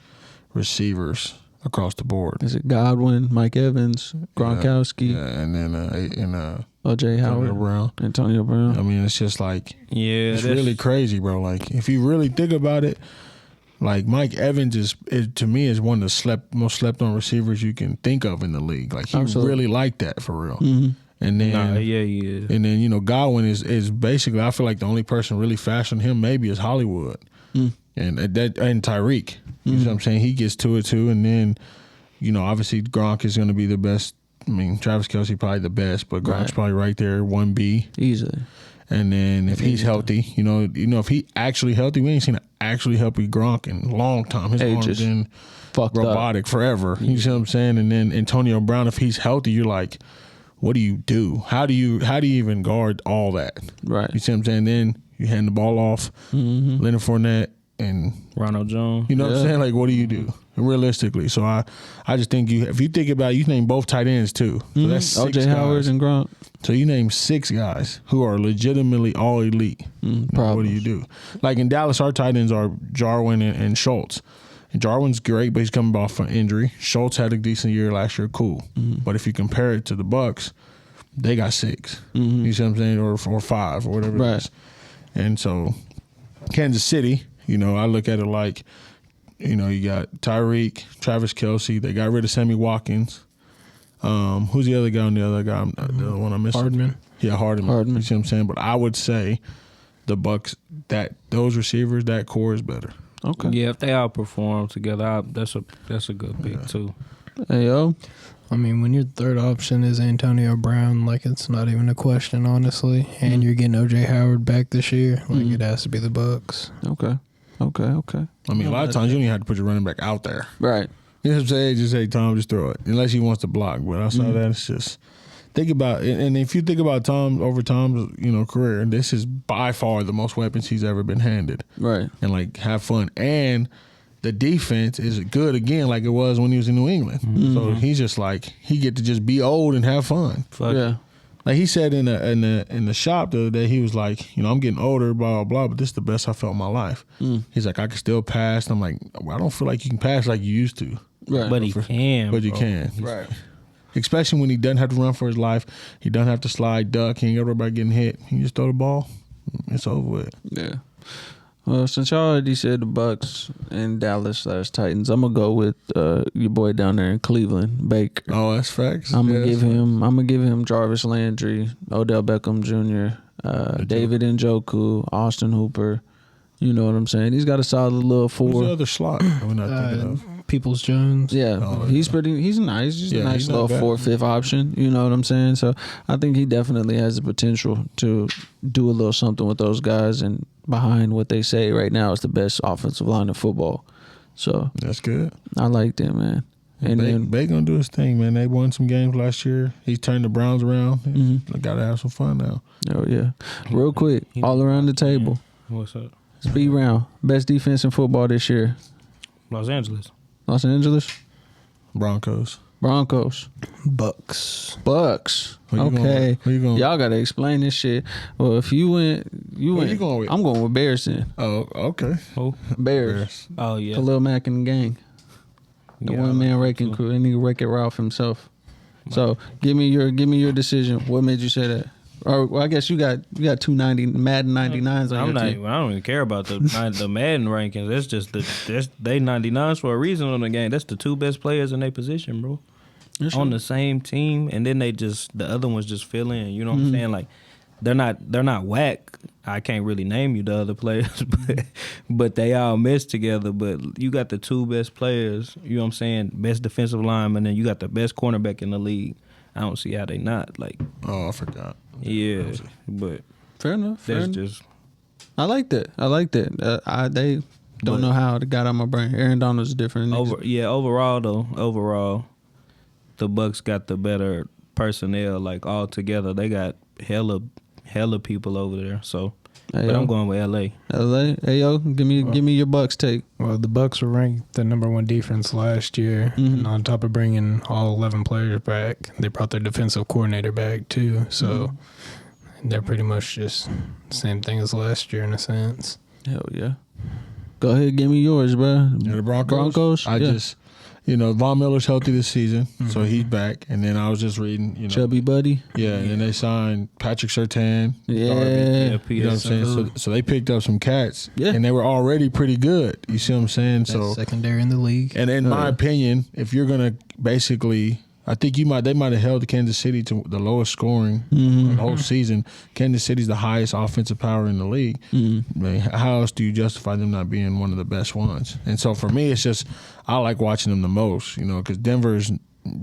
S2: receivers across the board.
S1: Is it Godwin, Mike Evans, Gronkowski?
S2: Yeah, and then
S1: O.J. Howard, Antonio Brown.
S2: I mean, it's just like,
S3: it's
S2: really crazy, bro. Like, if you really think about it, like Mike Evans is to me is one of the most slept on receivers you can think of in the league. Like, he really like that for real. Mm-hmm. And then
S3: he is.
S2: And then Godwin is basically, I feel like the only person really fashioned him maybe is Hollywood, and Tyreek. You know what I'm saying? He gets to it too, and then obviously Gronk is going to be the best. I mean, Travis Kelce probably the best, but Gronk's probably right there, 1B
S1: easily.
S2: And then if he's healthy, if he actually healthy, we ain't seen an actually healthy Gronk in a long time. His arm's been robotic forever. You see what I'm saying? And then Antonio Brown, if he's healthy, you're like, what do you do? How do you even guard all that?
S1: Right.
S2: You see what I'm saying? Then you hand the ball off, Leonard Fournette and
S3: Ronald Jones.
S2: You know what I'm saying? Like, what do you do realistically? So I just think if you think about it, you name both tight ends too. So that's 6
S1: O.J. Howard and Gronk.
S2: So you name 6 guys who are legitimately all elite. What do you do? Like in Dallas, our tight ends are Jarwin and Schultz. And Jarwin's great, but he's coming off from injury. Schultz had a decent year last year, cool. But if you compare it to the Bucs, they got 6. You see what I'm saying? Or 5 or whatever it is. And so Kansas City, I look at it like, you got Tyreek, Travis Kelce. They got rid of Sammy Watkins. Who's the other guy on the other guy? The one I'm missing?
S4: Hardman.
S2: Yeah, Hardman. You see what I'm saying? But I would say the Bucs, those receivers, that core is better.
S1: Okay.
S3: Yeah, if they all perform together, that's a good pick too.
S1: Hey, yo.
S4: I mean, when your third option is Antonio Brown, like, it's not even a question, honestly. And you're getting O.J. Howard back this year, like, it has to be the Bucs.
S1: Okay.
S2: I mean, a lot of times you don't even have to put your running back out there.
S1: Right.
S2: You know what I'm saying? Just say, Tom, just throw it. Unless he wants to block. But outside of that, it's just think about it, and if you think about Tom's career, this is by far the most weapons he's ever been handed.
S1: Right.
S2: And like have fun, and the defense is good again, like it was when he was in New England. So he's just like he get to just be old and have fun.
S3: Fuck.
S1: Yeah.
S2: Like he said in the shop the other day, he was like, I'm getting older, blah blah blah, but this is the best I felt in my life. He's like, I can still pass. And I'm like, I don't feel like you can pass like you used to.
S1: Right.
S3: But he can.
S2: But you
S3: bro.
S2: can.
S1: Right.
S2: Especially when he doesn't have to run for his life. He doesn't have to slide, duck. He ain't got to worry about getting hit. He just throw the ball. It's over with.
S1: Yeah. Well, since y'all already said the Bucks and Dallas/Titans, I'm gonna go with your boy down there in Cleveland, Baker.
S2: Oh, that's facts.
S1: I'm gonna give him Jarvis Landry, Odell Beckham Jr., David Njoku, Austin Hooper. You know what I'm saying? He's got a solid little
S2: Who's the
S1: 4.
S2: other slot we're not thinking of?
S4: Peoples Jones.
S1: Yeah,
S2: Oh,
S1: he's nice. He's a
S2: Yeah,
S1: nice
S2: he's not
S1: little
S2: bad.
S1: 4th, 5th option. You know what I'm saying? So I think he definitely has the potential to do a little something with those guys. And behind what they say right now is the best offensive line in football. So
S2: That's good.
S1: I like that, man. And then
S2: Bay gonna do his thing, man. They won some games last year. He turned the Browns around. Got to have some fun now.
S1: oh yeah, real quick, all around the table,
S3: What's up?
S1: speed round, best defense in football this year.
S3: Los Angeles.
S1: Los Angeles
S2: Broncos.
S1: Broncos,
S4: Bucks.
S1: Bucks.
S2: Who you going
S1: Okay,
S2: with? Who you going with?
S1: y'all gotta explain this shit. Well, if you went,
S2: Who you going with?
S1: I'm going with Bears then.
S2: Oh, okay.
S3: Who?
S1: Bears.
S3: Oh yeah.
S1: Khalil Mack and the gang. The
S3: Yeah, I
S1: one man
S3: like
S1: wrecking
S3: that
S1: crew. That nigga wreck it Ralph himself. So give me your decision. What made you say that? Or well, I guess you got 290 Madden 99s on
S3: I'm
S1: your
S3: not.
S1: team.
S3: I don't even care about the Madden rankings. That's just they 99s for a reason on the game. That's the 2 best players in their position, bro. On the same team, and then the other ones just fill in. You know what I'm saying? Like they're not whack. I can't really name you the other players, but they all mesh together. But you got the 2 best players. You know what I'm saying? Best defensive lineman, and you got the best cornerback in the league. I don't see how they not like.
S2: Oh, I forgot.
S3: Yeah, but
S1: Fair enough. Fair
S3: that's
S1: enough.
S3: just.
S1: I like that. They don't know how it got out my brain. Aaron Donald's different.
S3: Overall, the Bucks got the better personnel. Like all together, they got hella people over there. So,
S1: Hey,
S3: but I'm
S1: yo.
S3: going with LA.
S1: LA. Hey yo, give me your Bucks take.
S4: Well, the Bucks were ranked the #1 defense last year, and on top of bringing all 11 players back, they brought their defensive coordinator back too. So they're pretty much just the same thing as last year in a sense.
S1: Hell yeah. Go ahead, give me yours, bro.
S2: Yeah, the Broncos.
S1: Broncos.
S2: I
S1: yeah.
S2: just, Von Miller's healthy this season, so he's back. And then I was just reading,
S1: Chubby Buddy.
S2: Yeah, and then they signed Patrick Surtain.
S1: Yeah.
S2: You know what I'm saying? So they picked up some cats,
S1: Yeah.
S2: and they were already pretty good. You see what I'm saying?
S4: That's
S2: So,
S4: secondary in the league.
S2: and in my opinion, if you're gonna basically, I think they might have held Kansas City to the lowest scoring the whole season. Kansas City's the highest offensive power in the league. I mean, how else do you justify them not being one of the best ones? And so for me, it's just I like watching them the most, because Denver's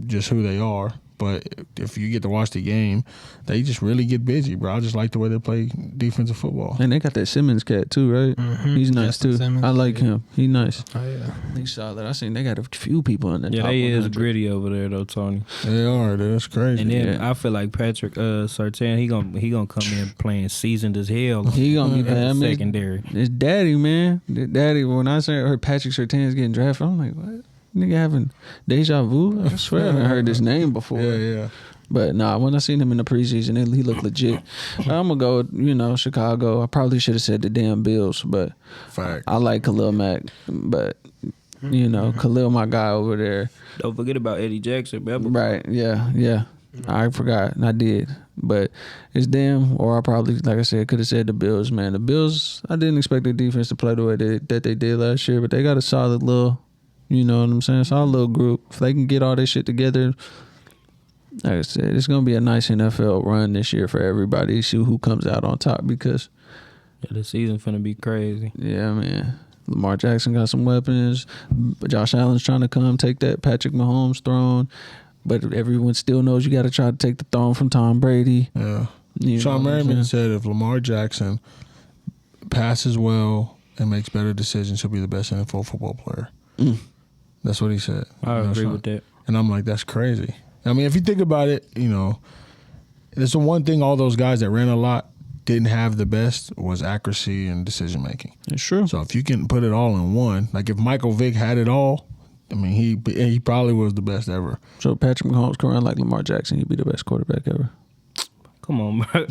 S2: just who they are. But if you get to watch the game, they just really get busy, bro. I just like the way they play defensive football.
S1: And they got that Simmons cat too, right? He's nice
S4: Justin
S1: too.
S4: Simmons,
S1: I like
S4: yeah.
S1: him. He nice.
S4: Oh yeah.
S1: He's solid. I seen they got a few people in the
S3: Yeah,
S1: top
S3: they is
S1: 100.
S3: gritty over there though, Tony.
S2: They are, dude. That's crazy.
S3: And then
S1: Yeah.
S3: I feel like Patrick Surtain, he gonna come in playing seasoned as hell.
S1: He gonna be
S3: in the
S1: bad. I mean,
S3: secondary.
S1: His daddy, man. The daddy. When I heard Patrick Surtain's getting drafted, I'm like, what? Nigga having deja vu? I swear I haven't heard this name before.
S2: yeah.
S1: But nah, when I seen him in the preseason, he looked legit. I'm gonna go with, Chicago. I probably should have said the damn Bills, but
S2: Fact.
S1: I like Khalil Mack. But Khalil, my guy over there.
S3: Don't forget about Eddie Jackson, remember?
S1: Right? Yeah. I forgot. I did, but it's them. Or I probably, like I said, could have said the Bills. Man, the Bills. I didn't expect their defense to play the way that they did last year, but they got a solid little. You know what I'm saying? Solid little group. If they can get all this shit together. Like I said, it's gonna be a nice NFL run this year for everybody. See who comes out on top because,
S3: The season finna be crazy.
S1: yeah, man, Lamar Jackson got some weapons. Josh Allen's trying to come take that Patrick Mahomes throne, but everyone still knows you got to try to take the throne from Tom Brady.
S2: Yeah.
S1: You know
S2: Sean
S1: what I'm
S2: Merriman
S1: saying?
S2: said if Lamar Jackson passes well and makes better decisions, he'll be the best NFL football player. That's what he said.
S3: I agree with that.
S2: And I'm like, that's crazy. I mean, if you think about it, it's the one thing all those guys that ran a lot didn't have the best was accuracy and decision making.
S1: It's true.
S2: So if you can put it all in one, like if Michael Vick had it all, I mean, he probably was the best ever.
S1: So Patrick Mahomes can run like Lamar Jackson. He'd be the best quarterback ever.
S3: Come on, bro.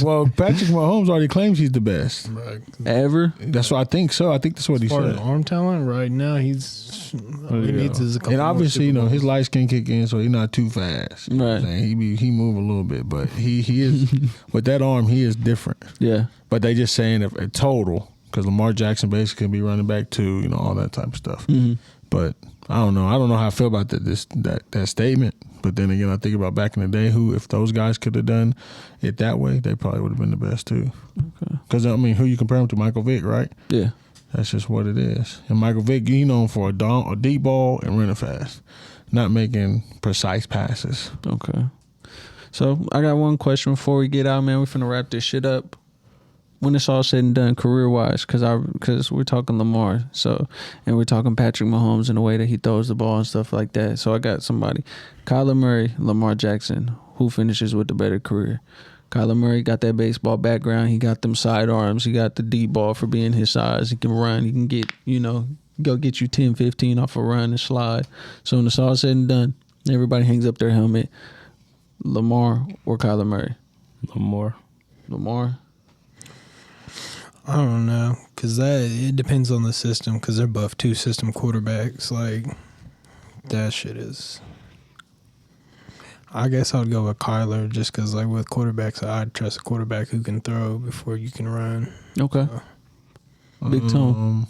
S2: Well, Patrick Mahomes already claims he's the best.
S4: Right.
S1: Ever?
S2: That's what I think. So I think that's what he
S4: As far
S2: said.
S4: as arm talent, right now he's all he needs is a couple
S2: And obviously,
S4: more
S2: his
S4: Super
S2: lights can kick in, so he's not too fast. You know what I'm
S1: Right.
S2: saying? He move a little bit, but he is with that arm, he is different.
S1: Yeah.
S2: But they just saying if a total, because Lamar Jackson basically can be running back too, all that type of stuff.
S1: Mm-hmm.
S2: But I don't know. I don't know how I feel about that statement. But then again, I think about back in the day, if those guys could have done it that way, they probably would have been the best too. Because I mean, who you compare him to? Michael Vick, right?
S1: Yeah.
S2: That's just what it is. And Michael Vick, you known for a deep ball and running fast, not making precise passes.
S1: Okay. So I got one question before we get out, man. We're finna wrap this shit up. When it's all said and done, career wise, because we're talking Lamar, and we're talking Patrick Mahomes in the way that he throws the ball and stuff like that. So I got somebody, Kyler Murray, Lamar Jackson, who finishes with the better career? Kyler Murray got that baseball background. He got them side arms. He got the deep ball for being his size. He can run. He can get, go get you 10, 15 off a run and slide. So when it's all said and done, everybody hangs up their helmet. Lamar or Kyler Murray? Lamar?
S4: I don't know, because it depends on the system, because they're both two system quarterbacks. Like, that shit is... I guess I'd go with Kyler, just because, like, with quarterbacks, I'd trust a quarterback who can throw before you can run.
S1: Okay. Big Tone.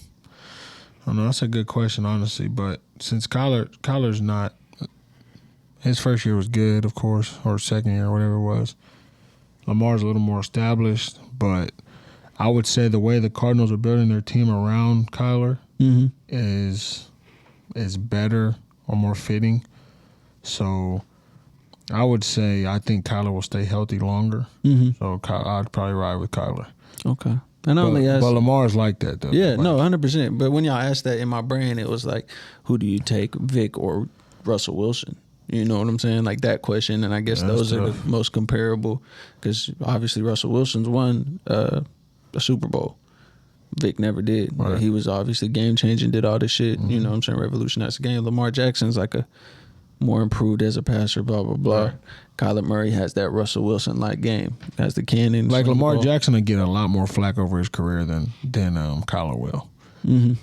S2: I don't know. That's a good question, honestly. But since Kyler's not... His first year was good, of course, or second year, whatever it was. Lamar's a little more established, but... I would say the way the Cardinals are building their team around Kyler is better or more fitting. So I would say I think Kyler will stay healthy longer. So I'd probably ride with Kyler.
S1: Okay. And I only asked,
S2: but Lamar's like that, though.
S1: yeah,
S2: Like,
S1: no, 100%. But when y'all asked that in my brain, it was like, who do you take, Vic or Russell Wilson? You know what I'm saying? Like that question. And I guess those are the most comparable, because obviously Russell Wilson's won a Super Bowl. Vic never did.
S2: Right.
S1: But he was obviously game changing, did all this shit. You know what I'm saying? Revolutionized the game. Lamar Jackson's like a more improved as a passer, blah, blah, blah.
S2: Right.
S1: Kyler Murray has that Russell Wilson like game. Has the cannon.
S2: Like
S1: swing the
S2: Lamar
S1: ball.
S2: Jackson will get a lot more flack over his career than Kyler will.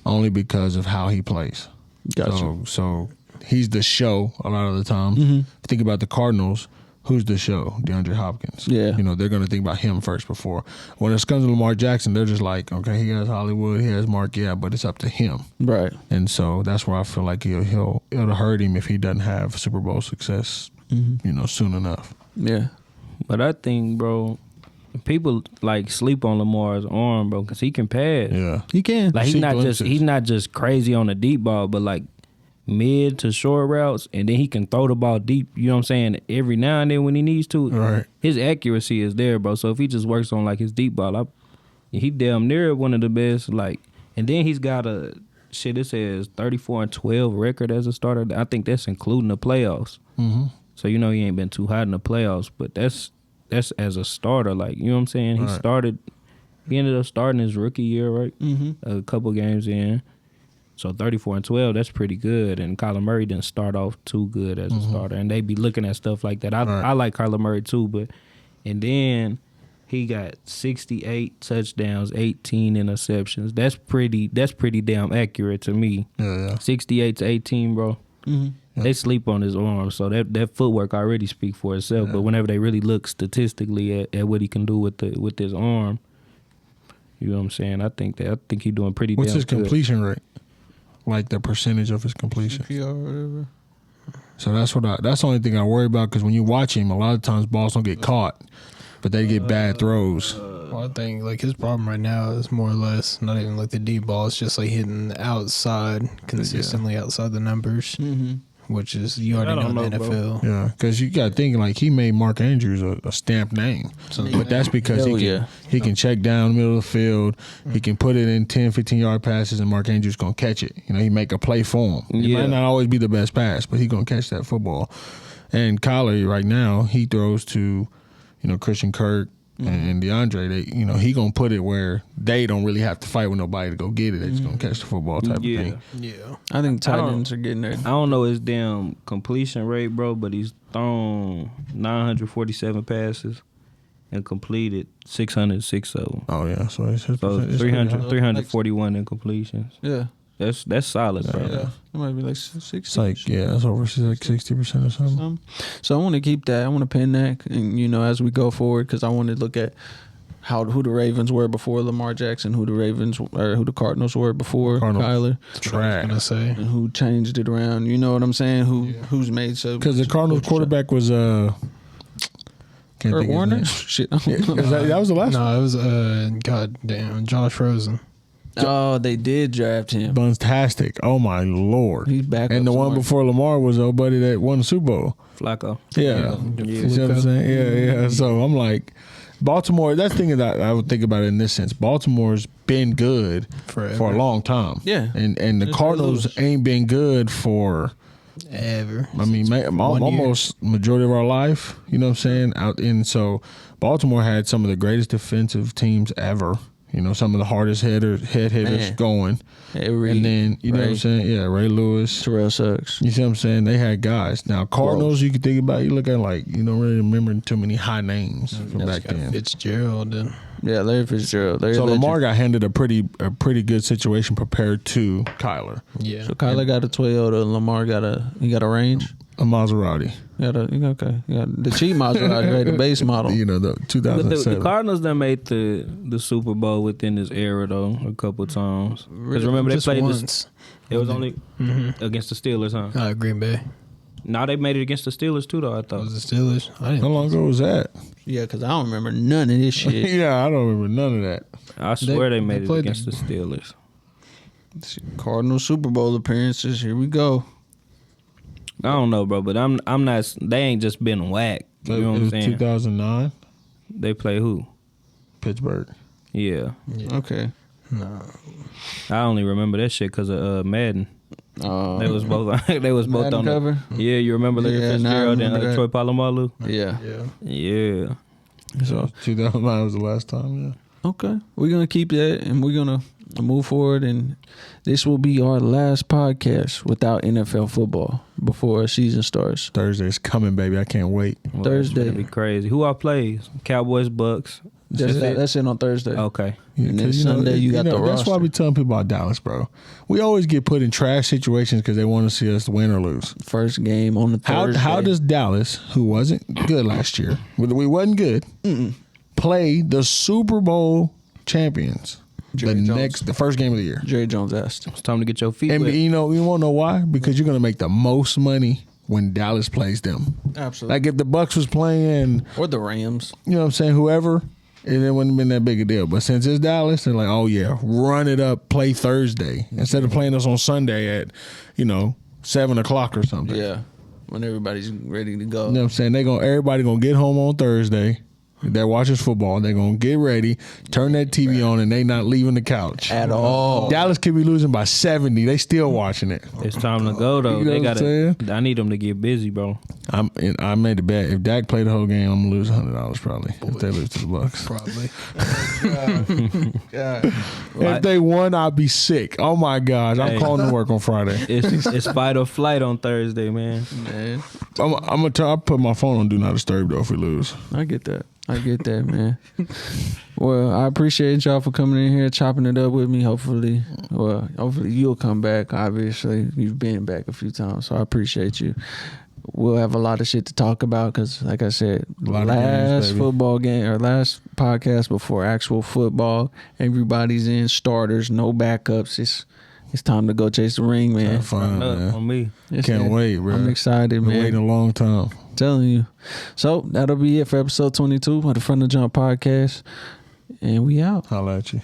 S2: Only because of how he plays.
S1: Gotcha.
S2: So he's the show a lot of the time. If you think about the Cardinals, who's the show? DeAndre Hopkins.
S1: Yeah.
S2: They're going to think about him first before. When it comes to Lamar Jackson, they're just like, okay, he has Hollywood, he has Mark, yeah, but it's up to him.
S1: Right.
S2: And so that's where I feel like it'll hurt him if he doesn't have Super Bowl success, soon enough.
S1: Yeah.
S3: But I think, bro, people like sleep on Lamar's arm, bro, because he can pass.
S2: Yeah.
S1: He can.
S3: Like
S2: See glimpses.
S3: he's not just crazy on the deep ball, but like mid to short routes, and then he can throw the ball deep, you know what I'm saying, every now and then when he needs to.
S2: Right.
S3: His accuracy is there, bro. So if he just works on like his deep ball, he damn near one of the best. Like, and then he's got it says 34-12 record as a starter. I think that's including the playoffs. So he ain't been too hot in the playoffs, but that's as a starter. Like, you know what I'm saying?
S2: Right.
S3: He ended up starting his rookie year, right? A couple games in. So 34-12, that's pretty good. And Kyler Murray didn't start off too good as a starter. And they be looking at stuff like that. I like Kyler Murray too, and then he got 68 touchdowns, 18 interceptions. That's pretty damn accurate to me.
S2: Yeah.
S3: 68 to 18, bro. They sleep on his arm, so that footwork already speak for itself. But whenever they really look statistically at what he can do with his arm, you know what I'm saying? I think he's doing pretty
S2: What's
S3: damn
S2: his
S3: good.
S2: completion rate? Like the percentage of his completion.
S1: PR or whatever.
S2: So that's the only thing I worry about, because when you watch him, a lot of times balls don't get caught, but they get bad throws.
S4: Well, I think like his problem right now is more or less not even like the deep ball. It's just like hitting the outside consistently outside the numbers, which is you already know in the NFL.
S2: Yeah, because you got to think like he made Mark Andrews a stamped name, but that's because he can check down the middle of the field. He can put it in 10, 15-yard passes, and Mark Andrews gonna catch it. He make a play for him. It might not always be the best pass, but he gonna catch that football. And Kyler right now, he throws to, Christian Kirk and DeAndre. They, he gonna put it where they don't really have to fight with nobody to go get it. They just gonna catch the football type of thing.
S4: Yeah.
S1: I think tight ends are getting there.
S3: I don't know his damn completion rate, bro, but he's thrown 947 passes and completed 606 of them.
S2: Oh yeah, so it's
S3: 341 incompletions.
S1: Yeah.
S3: That's solid, bro.
S1: Yeah. It might be like 60.
S2: It's like it's over 60% or something.
S1: So I want to keep that. I want to pin that, and as we go forward, because I want to look at who the Ravens were before Lamar Jackson, who the Cardinals were before Kyler,
S2: Trash.
S4: Gonna say.
S1: and who changed it around. You know what I'm saying? Who's made so?
S2: Because the Cardinals quarterback was
S1: Kurt Warner. Shit.
S2: That was the last one.
S4: No, it was goddamn Josh Rosen.
S1: Oh, they did draft him.
S2: Fantastic. Oh my Lord.
S1: He's back.
S2: And the
S1: up
S2: one
S1: somewhere.
S2: before Lamar was old buddy that won the Super Bowl.
S3: Flacco.
S2: Yeah.
S3: Yeah.
S2: You see what I'm saying? Yeah. So I'm like, Baltimore, that's the thing that I would think about it in this sense. Baltimore's been good
S4: Forever.
S2: for a long time.
S1: Yeah.
S2: And the
S1: It's
S2: Cardinals
S1: Lewis.
S2: ain't been good for,
S4: Ever.
S2: I mean, almost majority of our life. You know what I'm saying? So Baltimore had some of the greatest defensive teams ever. Some of the hardest head hitters
S1: Man.
S2: going. And then, you know what I'm saying? Yeah, Ray Lewis.
S1: Terrell Suggs.
S2: You see what I'm saying? They had guys. Now, Cardinals, you can think about, you look at like, you don't really remember too many high names from back then.
S4: Fitzgerald and
S1: Yeah, Larry Fitzgerald.
S2: So Lamar got handed a pretty good situation compared to Kyler.
S4: yeah.
S1: So Kyler got a Toyota, and Lamar got a range.
S2: A Maserati.
S1: You got the cheap Maserati, right? The base model.
S2: The
S3: But the
S2: 2007.
S3: Cardinals done made the Super Bowl within this era though a couple of times. Because remember they
S4: Just
S3: played
S4: once.
S3: this. It was only against the Steelers, huh?
S4: Green Bay.
S3: Now they made it against the Steelers too, though. I thought.
S4: Was the Steelers? I
S2: How
S4: didn't.
S2: long ago was that?
S1: Yeah, because I don't remember none of this shit.
S2: Yeah, I don't remember none of that.
S3: I swear they
S4: they
S3: made it
S4: played
S3: against the Steelers.
S1: Cardinal Super Bowl appearances. Here we go.
S3: I don't know, bro, but I'm not. They ain't just been whack. You know what
S2: It
S3: I'm
S2: was
S3: saying?
S2: 2009,
S3: They play who?
S2: Pittsburgh.
S3: Yeah,
S1: Okay.
S4: No.
S3: I only remember that shit because of Madden. They
S1: They
S3: was both. They was both
S1: Madden
S3: on
S1: cover?
S3: Yeah, you remember Larry
S1: Yeah, now I
S3: Fitzgerald and
S1: remember that.
S3: Troy Polamalu?
S1: Yeah.
S4: Yeah.
S3: Yeah.
S2: So 2009 was the last time, yeah.
S1: Okay. We're gonna keep that, and we're gonna move forward, and this will be our last podcast without NFL football before our season starts.
S2: Thursday's coming, baby. I can't wait.
S3: Well,
S1: Thursday.
S3: That's gonna be crazy. Who all plays? Cowboys, Bucks.
S1: That's it on Thursday.
S3: Okay.
S1: And then
S2: 'Cause,
S1: Sunday you got the
S2: That's why
S1: roster.
S2: we telling people about Dallas, bro. We always get put in trash situations because they want to see us win or lose.
S1: First game on the Thursday.
S2: How does Dallas, who wasn't good last year, we wasn't good, play the Super Bowl champions
S1: Jerry Jones.
S2: the first game of the year?
S1: Jerry Jones asked?
S3: It's time to get your feet
S2: And
S3: wet.
S2: you won't know why? Because you're gonna make the most money when Dallas plays them.
S1: Absolutely.
S2: Like if the Bucks was playing,
S1: Or the Rams.
S2: you know what I'm saying, whoever, it wouldn't have been that big a deal. But since it's Dallas, they're like, oh yeah, run it up, play Thursday instead of playing us on Sunday at, 7:00 or something.
S1: Yeah. When everybody's ready to go.
S2: You know what I'm saying? Everybody gonna get home on Thursday. They're watching football. They're gonna get ready, turn that TV on, and they not leaving the couch
S1: At all.
S2: Dallas could be losing by 70. They still watching it.
S3: It's time to go though.
S2: You know
S3: They
S2: what I'm
S3: gotta. I need them to get busy, bro.
S2: I made a bet. If Dak played the whole game, I'm gonna lose $100 probably. If they lose to the Bucks.
S4: Probably.
S2: If they won, I'd be sick. Oh my gosh, I'm
S3: Hey.
S2: calling to work on Friday.
S3: It's fight or flight on Thursday, man.
S1: Man.
S2: I'll put my phone on Do Not Disturb though if we lose.
S1: I get that, man. Well, I appreciate y'all for coming in here, chopping it up with me. Hopefully you'll come back. Obviously, you've been back a few times, so I appreciate you. We'll have a lot of shit to talk about because, like I said,
S2: lot of
S1: last
S2: games, baby.
S1: football game or last podcast before actual football. Everybody's in starters, no backups. It's time to go chase the ring, man.
S2: Have fun,
S3: Up
S2: man.
S3: on me.
S1: Yes,
S2: Can't
S1: man.
S2: wait, bro.
S1: I'm excited,
S2: Been
S1: man.
S2: waiting a long time.
S1: Telling you. So that'll be it for episode 22 of the Front of Jump podcast. And we out.
S2: Holla at you.